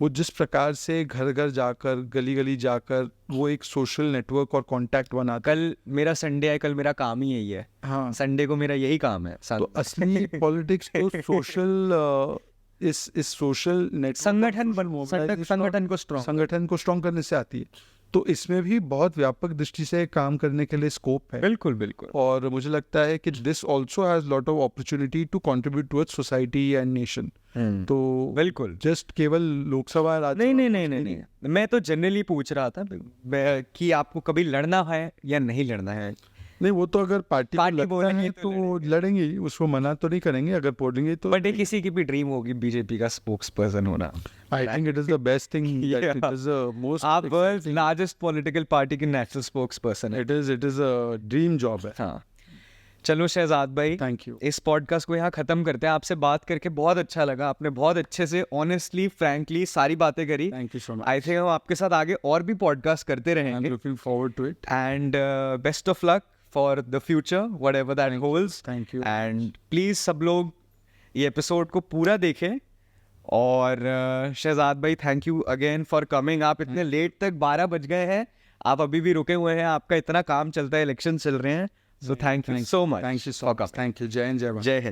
A: वो जिस प्रकार से घर घर जाकर, गली गली जाकर वो एक सोशल नेटवर्क और कांटेक्ट बनाते।
B: कल मेरा संडे है, कल मेरा काम ही यही है।
A: हाँ,
B: संडे को मेरा यही काम है।
A: तो असली पॉलिटिक्स तो सोशल इस सोशल नेटवर्क, संगठन को स्ट्रॉन्ग करने से आती है। तो इसमें भी बहुत व्यापक दृष्टि से काम करने के लिए स्कोप है।
B: बिल्कुल बिल्कुल।
A: और मुझे लगता है कि this also has lot of opportunity to contribute towards society and nation. तो
B: बिल्कुल,
A: जस्ट केवल लोकसभा
B: नहीं, मैं तो जनरली पूछ रहा था कि आपको कभी लड़ना है या नहीं लड़ना है।
A: नहीं, वो तो अगर पार्टी
B: बोलेंगे
A: तो लड़ेंगे, उसको मना तो नहीं करेंगे, अगर बोलेंगे तो।
B: बट किसी की भी ड्रीम होगी बीजेपी का स्पोक्स पर्सन होना।
A: I think it is the best thing, it is the most,
B: आप वर्ल्ड लार्जेस्ट पॉलिटिकल पार्टी के नेशनल स्पोक्स पर्सन है।
A: It is a dream job है।
B: हाँ, चलो शहजाद भाई,
A: थैंक यू।
B: इस पॉडकास्ट को यहाँ खत्म करते हैं। आपसे बात करके बहुत अच्छा लगा, आपने बहुत अच्छे से ऑनेस्टली, फ्रैंकली सारी बातें करी।
A: Thank you so much.
B: I think हम आपके साथ आगे और भी पॉडकास्ट करते रहेंगे।
A: Looking forward to it
B: and best of luck for the future, whatever that holds.
A: Thank you.
B: And please सब लोग ये एपिसोड को पूरा देखें। और शहजाद भाई, thank you again for coming. आप इतने लेट तक, 12 बज गए हैं, आप अभी भी रुके हुए हैं, आपका इतना काम चलता है, इलेक्शन चल रहे हैं। So thank you so much.
A: Thank you so much. Thank you. जय हिंद, जय भारत।
B: जय हिंद।